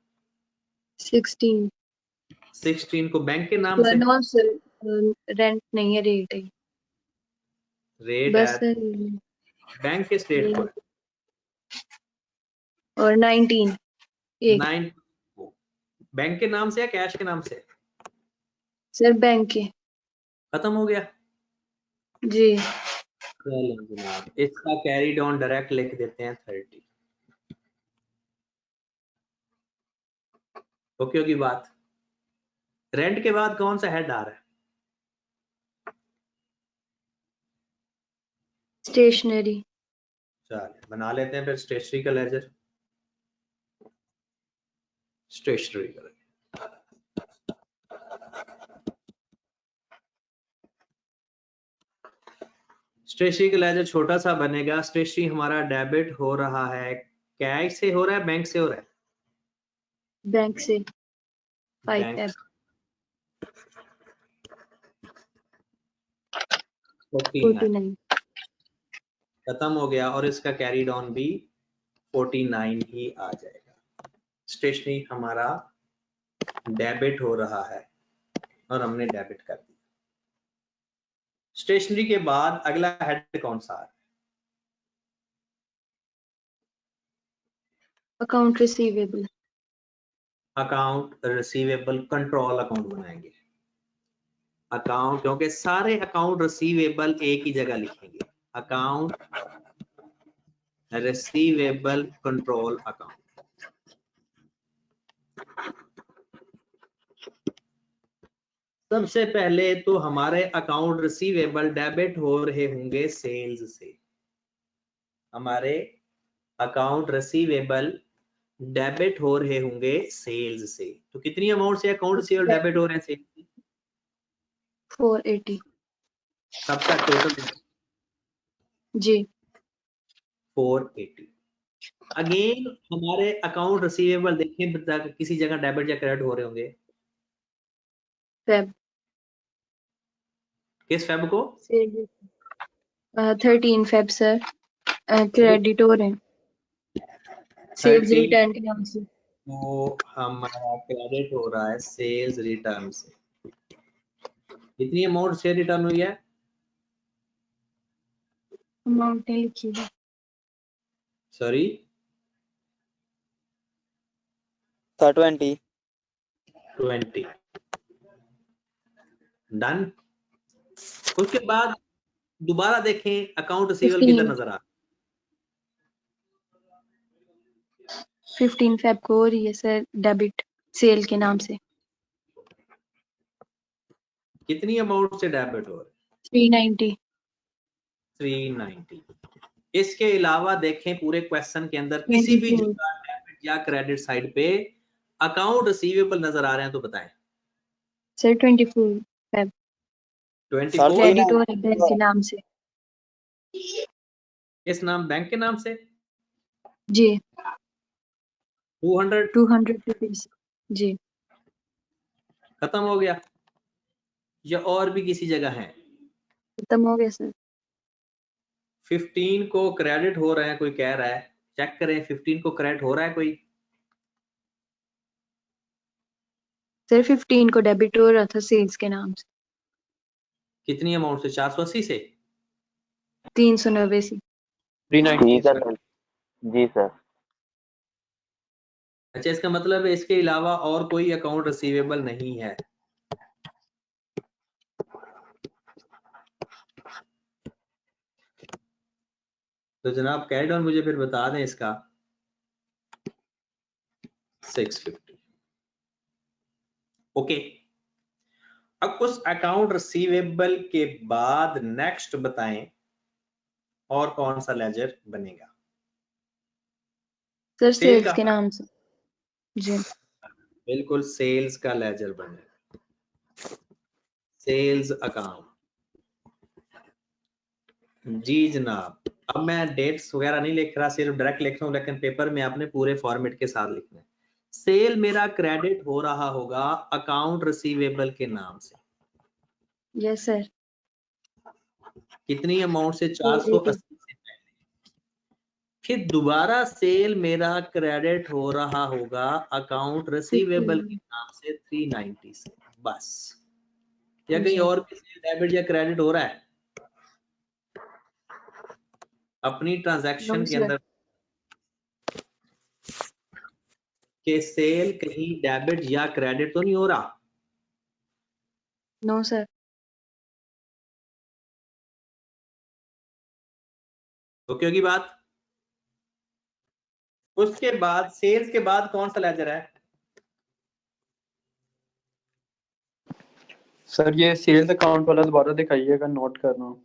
16 को बैंक के नाम से। नो सर रेंट नहीं है, रेट है रेट बस है बैंक किस डेट को है? और 19 9 को बैंक के नाम से या कैश के नाम से? सर बैंक के। खत्म हो गया जी। चलो जनाब इसका कैरी ऑन डायरेक्ट लिख देते हैं 30। ओके होगी बात। रेंट के बाद कौन सा हेड आ रहा है? स्टेशनरी। चलिए बना लेते हैं फिर स्टेशनरी का लेजर। स्टेशनरी का लेजर स्टेशनरी का लेजर छोटा सा बनेगा। स्टेशनरी हमारा डेबिट हो रहा है, कैश से हो रहा है बैंक से हो रहा है? बैंक से 5 बैंक फेब 49 खत्म हो गया और इसका कैरीड ऑन भी 49 ही आ जाएगा। स्टेशनरी हमारा डेबिट हो रहा है और हमने डेबिट कर दिया। स्टेशनरी के बाद अगला हेड कौन सा है? Account receivable. Account receivable control account बनाएंगे। अकाउंट क्योंकि सारे अकाउंट रिसीवेबल एक ही जगह लिखेंगे। Account receivable control account. सबसे पहले तो हमारे अकाउंट रिसीवेबल डेबिट हो रहे होंगे सेल्स से। हमारे अकाउंट रिसीवेबल डेबिट हो रहे होंगे सेल्स से। तो कितनी अमाउंट से अकाउंट रिसीवेबल डेबिट हो रहे हैं सेल्स? 480 सबका टोटल जी 480। अगेन हमारे अकाउंट रिसीवेबल देखें किसी जगह डेबिट या क्रेडिट हो रहे होंगे। फेब किस फेब को? 13 फेब सर क्रेडिट हो रहे हैं सेल्स रिटर्न के नाम से। तो हमारा क्रेडिट हो रहा है सेल्स रिटर्न से। कितनी अमाउंट से रिटर्न हुई है? अमाउंट नहीं लिखी है। Sorry sir 20। 20 डन। उसके बाद दोबारा देखें अकाउंट रिसीवेबल किधर 15 नजर आ 15 फेब को हो रही है सर डेबिट सेल के नाम से कितनी अमाउंट से डेबिट हो रहा 390। है 390। इसके अलावा देखें पूरे क्वेश्चन के अंदर किसी भी 24 जगह डेबिट या क्रेडिट साइड पे अकाउंट रिसीवेबल नजर आ रहे हैं तो बताएं। सर 24 फेब 24 क्रेडिट हो रहा है बैंक के नाम से। इस नाम बैंक के नाम से जी 200 200 रुपीज जी खत्म हो गया या और भी किसी जगह है। खत्म हो गया सर। 15 को क्रेडिट हो रहा है कोई कह रहा है, चेक करें 15 को क्रेडिट हो रहा है कोई। सर 15 को डेबिट हो रहा था सेल्स के नाम से कितनी अमाउंट से 480 से 390 से। 390 ठीक है सर। सर। जी सर। अच्छा इसका मतलब है इसके अलावा और कोई अकाउंट रिसीवेबल नहीं है। तो जनाब कैरी डाउन मुझे फिर बता दें इसका 650। ओके अब उस अकाउंट रिसीवेबल के बाद नेक्स्ट बताएं और कौन सा लेजर बनेगा। सर सेल सेल्स का के नाम से जी बिल्कुल सेल्स का लेजर बनेगा, सेल्स अकाउंट। जी जनाब अब मैं डेट्स वगैरह नहीं लिख रहा, सिर्फ डायरेक्ट लिख रहा हूं, लेकिन पेपर में आपने पूरे फॉर्मेट के साथ लिखना है। सेल मेरा क्रेडिट हो रहा होगा अकाउंट रिसीवेबल के नाम से। Yes sir. कितनी अमाउंट से 480 से पहले। फिर दोबारा सेल मेरा क्रेडिट हो रहा होगा अकाउंट रिसीवेबल के नाम से 390 से। बस या कहीं और भी सेल डेबिट या क्रेडिट हो रहा है अपनी ट्रांजैक्शन नो के सर। अंदर के सेल कहीं डेबिट या क्रेडिट तो नहीं हो रहा। No sir. ओके होगी बात। उसके बाद सेल्स के बाद कौन सा लेजर है। सर ये सेल्स अकाउंट वाला दोबारा दिखाइएगा, नोट कर रहा हूँ।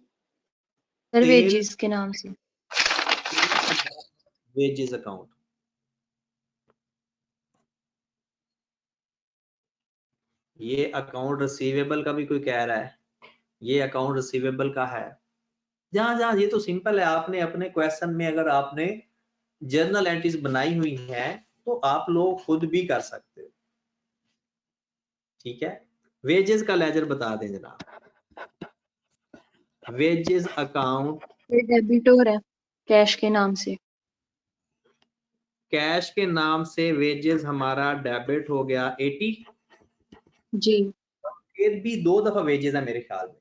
सर सेल वेजेस के नाम से वेजेस अकाउंट। ये अकाउंट रिसीवेबल का भी कोई कह रहा है, ये अकाउंट रिसीवेबल का है। जहां जहां ये तो सिंपल है, आपने अपने क्वेश्चन में अगर आपने जर्नल एंट्रीज बनाई हुई है तो आप लोग खुद भी कर सकते हो। ठीक है वेजेस का लेजर बता दें जनाब। वेजेस अकाउंट डेबिट हो रहा है कैश के नाम से कैश के नाम से वेजेस हमारा डेबिट हो गया 80। जी फिर भी 2 दफा वेजेस है मेरे ख्याल में।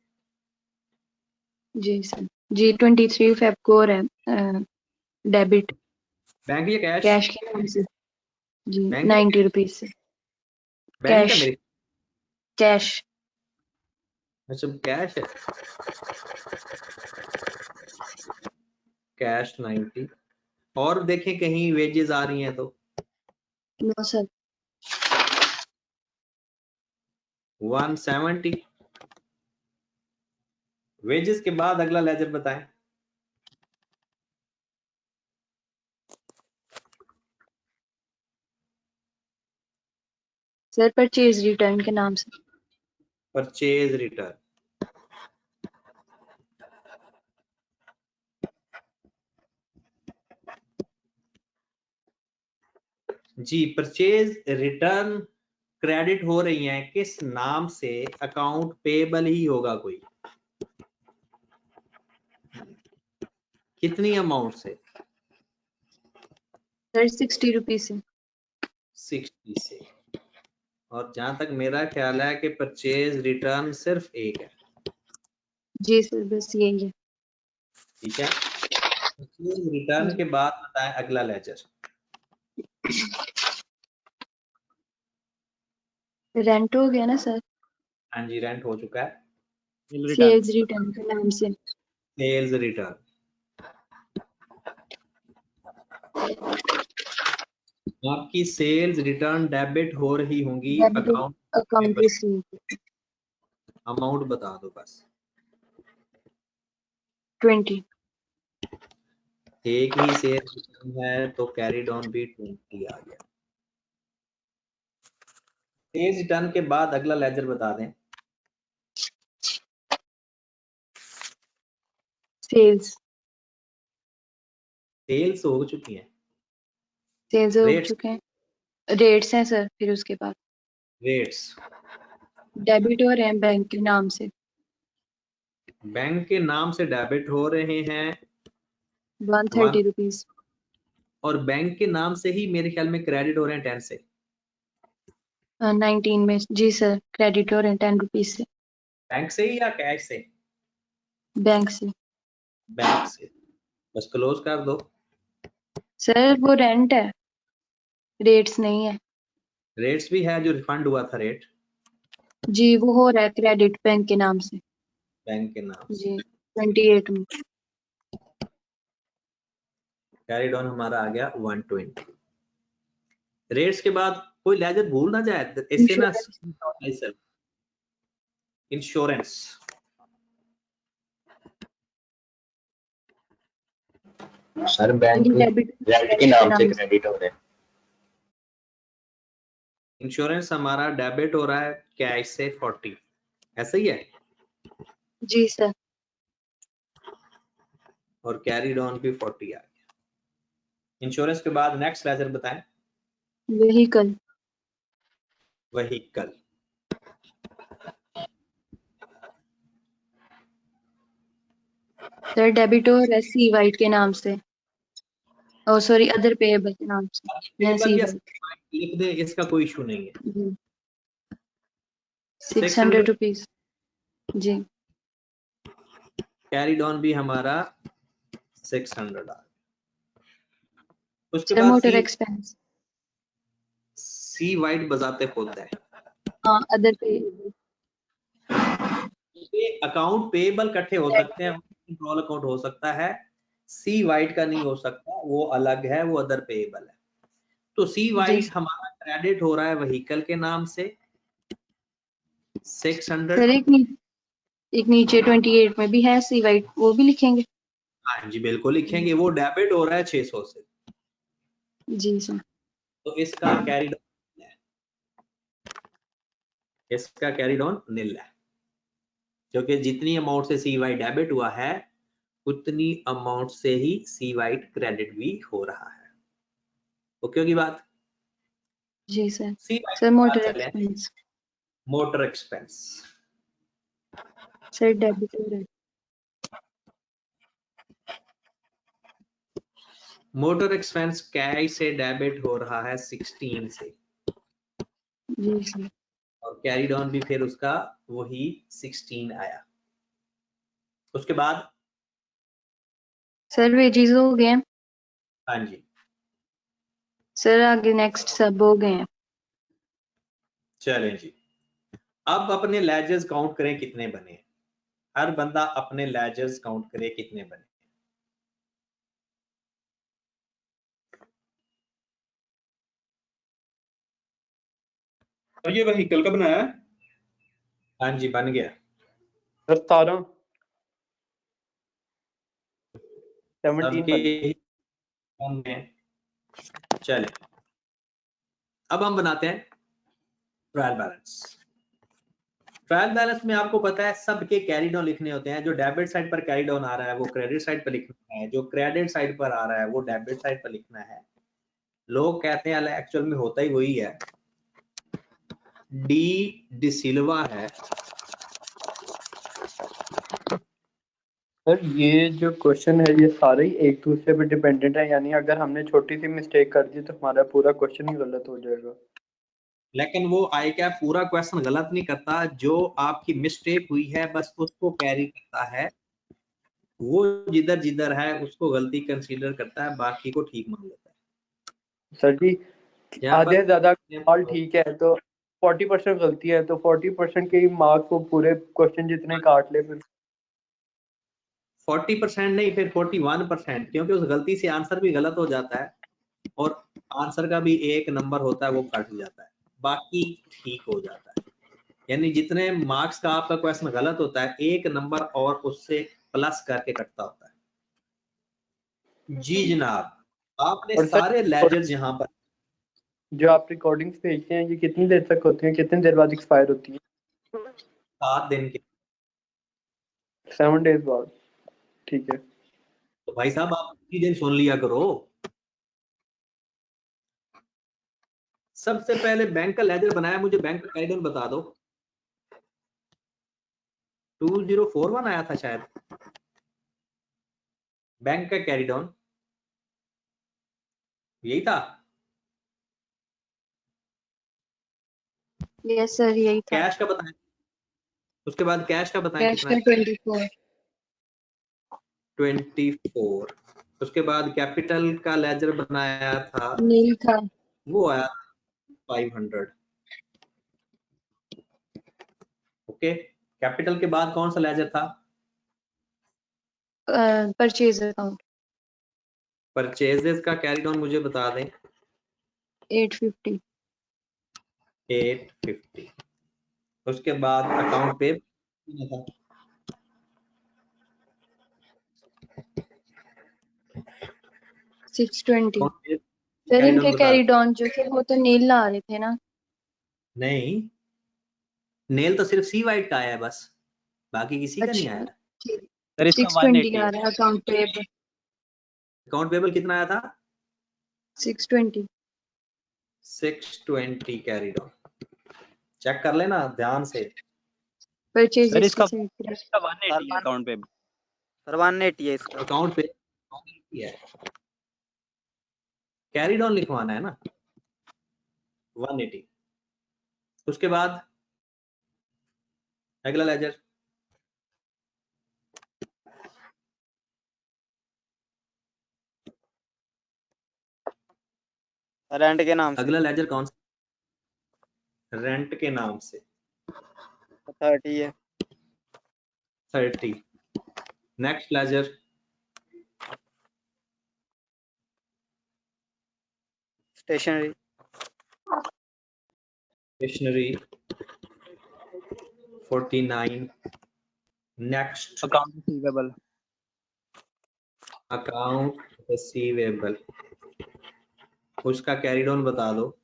जी सर जी 23 फेब को हो रहा है डेबिट बैंक या कैश। कैश के नाम से जी बैंक 90 रुपीज से बैंक है कैश मेरे। कैश अच्छा कैश है, कैश 90। और देखें कहीं वेजेस आ रही हैं तो नो सर। 170। वेजेस के बाद अगला लेजर बताएं। सर परचेज रिटर्न के नाम से परचेज रिटर्न। जी परचेज रिटर्न क्रेडिट हो रही हैं किस नाम से। अकाउंट पेबल ही होगा कोई। कितनी अमाउंट से। सर 60 रुपीज से 60 से। और जहां तक मेरा ख्याल है कि परचेज रिटर्न सिर्फ एक है। जी सर बस यही है। ठीक है परचेज रिटर्न के बाद बताएं अगला लेजर। रेंट हो गया ना सर, हाँ जी, रेंट हो चुका है। सेल्स रिटर्न के नाम से। सेल्स रिटर्न, आपकी सेल्स रिटर्न डेबिट हो रही होंगी। अकाउंट अकाउंट रिसीव अमाउंट बता दो बस। 20। एक ही सेल्स रिटर्न है तो कैरीड ऑन भी 20 आ गया। सेल्स रिटर्न के बाद अगला लेजर बता दें। सेल्स सेल्स हो चुकी है, सेल्स हो रेट्स चुके हैं, रेट्स हैं सर। फिर उसके बाद रेट्स डेबिट हो रहे हैं बैंक के नाम से, बैंक के नाम से डेबिट हो रहे हैं 130 रुपीज। और बैंक के नाम से ही मेरे ख्याल में क्रेडिट हो रहे हैं 10 से। 19 में जी सर, क्रेडिट हो रहे हैं 10 रुपीज से, बैंक से ही या कैश से? बैंक से। बैंक से, बस क्लोज कर दो। सर वो रेंट है, रेट्स नहीं है। रेट्स भी है जो रिफंड हुआ था रेट, जी वो हो रहा है क्रेडिट बैंक के नाम से। बैंक के नाम से। जी 28 में। कैरिड ऑन हमारा आ गया 120। रेट्स के बाद कोई लेजर भूल ना जाए, इससे ना इंश्योरेंस। सर बैंक रेंट के नाम से क्रेडिट हो रहे हैं। इंश्योरेंस हमारा डेबिट हो रहा है कैश से 40, ऐसा ही है। जी सर। और कैरीड ऑन भी 40 आ गया। इंश्योरेंस के बाद नेक्स्ट लेजर बताएं। व्हीकल व्हीकल, सर डेबिट हो रहा है सी वाइट के नाम से, ओ सॉरी अदर पेएबल के नाम से। लिख दे, इसका कोई इशू नहीं है। 600 रुपीज जी। कैरीड ऑन भी हमारा 600 आ गया। उसके सर बाद मोटर एक्सपेंस, सी वाइट बजाते खुद है। हाँ अदर पेएबल। अकाउंट पेएबल इकट्ठे हो सकते हैं, कंट्रोल अकाउंट हो सकता है, सी वाइट का नहीं हो सकता, वो अलग है, वो अदर पेएबल है। तो सी वाइट हमारा क्रेडिट हो रहा है व्हीकल के नाम से 600। सर एक नीचे 28 में भी है सी वाइट, वो भी लिखेंगे? हाँ जी बिल्कुल लिखेंगे, वो डेबिट हो रहा है 600 से। जी सर। तो इसका कैरीड ऑन है, इसका कैरीड ऑन निल है, क्योंकि जितनी अमाउंट से सी वाई डेबिट हुआ है उतनी अमाउंट से ही सी वाइट क्रेडिट भी हो रहा है। ओके की बात? जी sir. See sir motor expense, motor expense sir debit हो रहा है। मोटर एक्सपेंस कैश से डेबिट हो रहा है 16 से। जी सर। और कैरीड ऑन भी फिर उसका वही 16 आया। उसके बाद सर वेजेस हो गए हैं। हाँ जी सर आगे नेक्स्ट सब हो गए हैं। चलें जी, अब अपने लेजर्स काउंट करें कितने बने। हर बंदा अपने लेजर्स काउंट करे कितने बने। और ये व्हीकल का बनाया है? हाँ जी बन गया। सर 17 चले अब हम बनाते हैं ट्रायल बैलेंस। ट्रायल बैलेंस में आपको पता है सबके कैरी डाउन लिखने होते हैं। जो डेबिट साइड पर कैरी डाउन आ रहा है वो क्रेडिट साइड पर लिखना है, जो क्रेडिट साइड पर आ रहा है वो डेबिट साइड पर लिखना है। लोग कहते हैं एक्चुअल में होता ही वही है। डी सिल्वा है। सर ये जो क्वेश्चन है ये सारे ही एक दूसरे पे डिपेंडेंट है, यानी अगर हमने छोटी सी मिस्टेक कर दी तो हमारा पूरा क्वेश्चन ही गलत हो जाएगा। लेकिन वो आई कैप पूरा क्वेश्चन गलत नहीं करता, जो आपकी मिस्टेक हुई है बस उसको कैरी करता है। वो जिधर जिधर है उसको गलती कंसीडर करता है, बाकी को ठीक मान लेता है। सर जी आधे ज्यादा ऑल ठीक है तो 40% गलती है तो 40% के मार्क्स को पूरे क्वेश्चन जितने काट ले फिर 40% नहीं, फिर 41%, क्योंकि उस गलती से आंसर भी गलत हो जाता है और आंसर का भी 1 नंबर होता है वो कट जाता है, बाकी ठीक हो जाता है। यानी जितने मार्क्स का आपका क्वेश्चन गलत होता है 1 नंबर और उससे प्लस करके कटता होता है। जी जनाब, आपने और सर, सारे लेजर्स यहाँ पर जो आप रिकॉर्डिंग्स भेजते हैं ये कितनी देर तक होती हैं, कितनी देर बाद एक्सपायर होती है? 7 दिन के। 7 days बाद, ठीक है। तो भाई साहब आप इसी दिन सुन लिया करो। सबसे पहले बैंक का लेजर बनाया, मुझे बैंक का गाइडलाइन बता दो। 2041 आया था शायद बैंक का कैरी डाउन, यही था। यस सर यही था। कैश का बताएं, उसके बाद कैश का बताएं कैश कितना का है? 24। 24। उसके बाद कैपिटल का लेजर बनाया था, नील था। वो आया 500। ओके, कैपिटल के बाद कौन सा लेजर था? परचेज अकाउंट परचेजेस का कैरी डाउन मुझे बता दें। 850। 850। उसके बाद अकाउंट पे था 620। अकाउंट पे सर कैरी इनके डाउन बता कैरी दें। डाउन जो थे वो तो नील ला रहे थे ना? नहीं, नेल तो सिर्फ सी वाइट का आया है बस, बाकी किसी का नहीं अच्छा आया। ठीक। सर इसका 620 180 आ है। रहा है अकाउंट पेबल। अकाउंट पेबल कितना आया था? 620। 620 कैरी डाउन। चेक कर लेना ध्यान से। सर परचेजेस इसका की साइड पे। इसका 180 है अकाउंट पे। सर 180 है इसका। अकाउंट पे है, कैरी डाउन लिखवाना है ना 180। उसके बाद अगला लेजर रेंट के नाम से अगला लेजर कौन सा? रेंट के नाम से 30 है। 30। Next ledger stationery stationery 49। Next account receivable account receivable, उसका कैरी डाउन बता दो।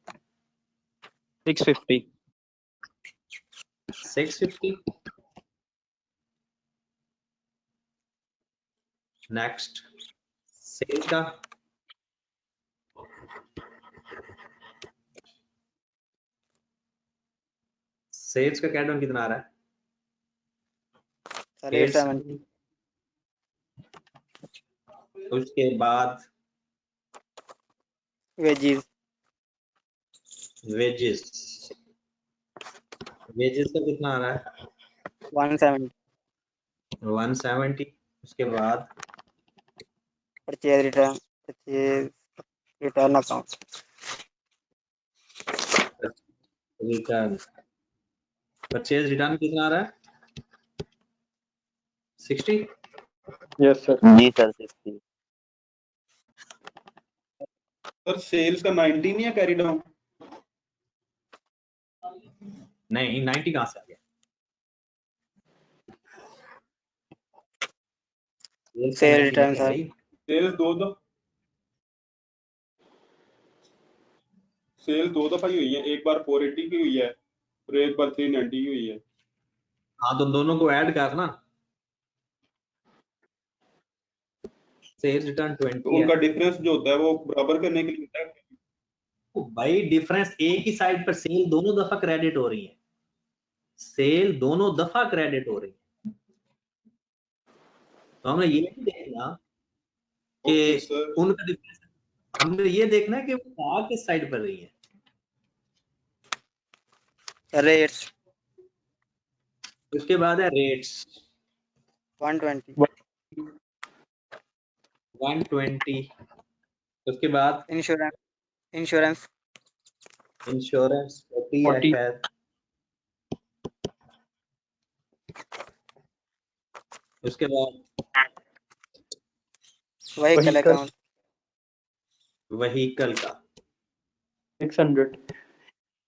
650। 650। नेक्स्ट सेल्स का कैरी डाउन कितना आ रहा है? सर 870। उसके बाद वेजीज वेजेस का कितना आ रहा है? 170। 170। उसके बाद purchase return account return, purchase return कितना आ रहा है? 60। Yes sir. जी सर 60। सर सेल्स का 90 नहीं है कैरी डाउन? नहीं 90 कहां से आ गया? Cell return sir. सेल्स दो दफा ही हुई है, एक बार 480 की हुई है और एक बार 390 की हुई है। हाँ तो दोनों को ऐड करना, सेल्स रिटर्न 20 तो उनका डिफरेंस जो होता है वो बराबर करने के लिए होता है। भाई डिफरेंस एक ही साइड पर सेल दोनों दफा क्रेडिट हो रही है, सेल दोनों दफा क्रेडिट हो रही है। तो हमने ये नहीं देखना कि सर उनका डिफरेंस, हमने ये देखना है कि वो कहाँ किस साइड पर रही है। रेट्स उसके बाद है रेट्स 120। 120। उसके बाद इंश्योरेंस इंश्योरेंस 40 है 40 खैर। उसके बाद व्हीकल Vehicle अकाउंट व्हीकल का 600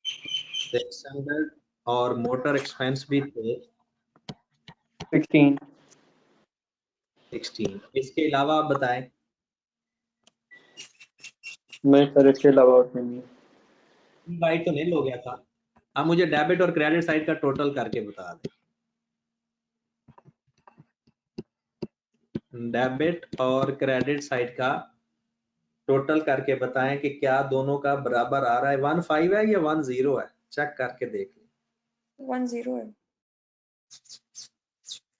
600 और मोटर एक्सपेंस भी थे 16 16। इसके अलावा आप बताएं। मैं सर इसके अलावा और नहीं है। बाइक तो नहीं हो गया था। अब मुझे डेबिट और क्रेडिट साइड का टोटल करके बता दें। डेबिट और क्रेडिट साइड का टोटल करके बताएं कि क्या दोनों का बराबर आ रहा है। 15 है या 10 है, चेक करके देख लें। 10 है।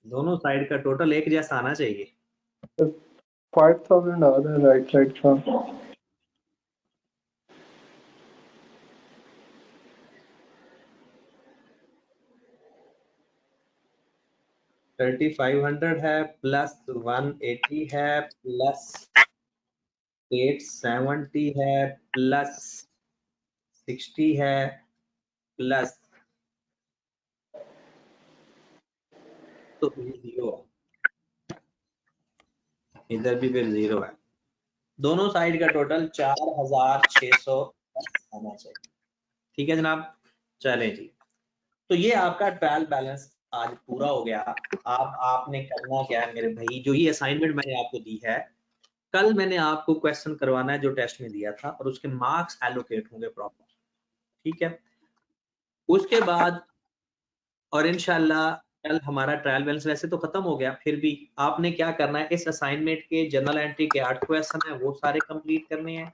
दोनों साइड का टोटल एक जैसा आना चाहिए। 5000 आ रहा है राइट साइड का। $3500 है प्लस 180 है प्लस 870 है प्लस 60 है प्लस तो फिर 0 है, इधर भी फिर 0 है। दोनों साइड का टोटल 4600 आना चाहिए। ठीक है जनाब, चलें जी। तो ये आपका ट्रायल बैलेंस आज पूरा हो गया। अब आपने करना क्या है मेरे भाई, जो ये असाइनमेंट मैंने आपको दी है, कल मैंने आपको क्वेश्चन करवाना है जो टेस्ट में दिया था और उसके मार्क्स एलोकेट होंगे प्रॉपर। ठीक है, उसके बाद और इंशाल्लाह कल हमारा ट्रायल बैलेंस वैसे तो खत्म हो गया, फिर भी आपने क्या करना है, इस असाइनमेंट के जनरल एंट्री के 8 क्वेश्चन है वो सारे कंप्लीट करने हैं,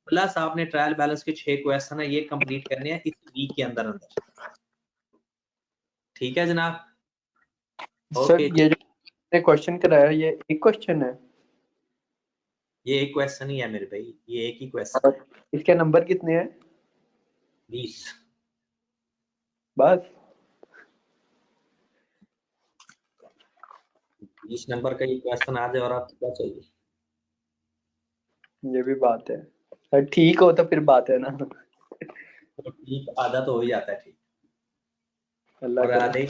प्लस आपने ट्रायल बैलेंस के 6 क्वेश्चन है ये कंप्लीट करने हैं इस वीक के अंदर अंदर। ठीक है जनाब, सर ये जो क्वेश्चन कराया ये एक क्वेश्चन है, ये एक क्वेश्चन ही है मेरे भाई, ये एक ही क्वेश्चन और इसके नंबर कितने हैं? 20। बस 20 नंबर का ये क्वेश्चन आ जाए और आपको क्या चाहिए। ये भी बात है सर, ठीक हो तो फिर बात है ना। तो ठीक आधा तो हो ही जाता है ठीक, अल्लाह और करे। आधे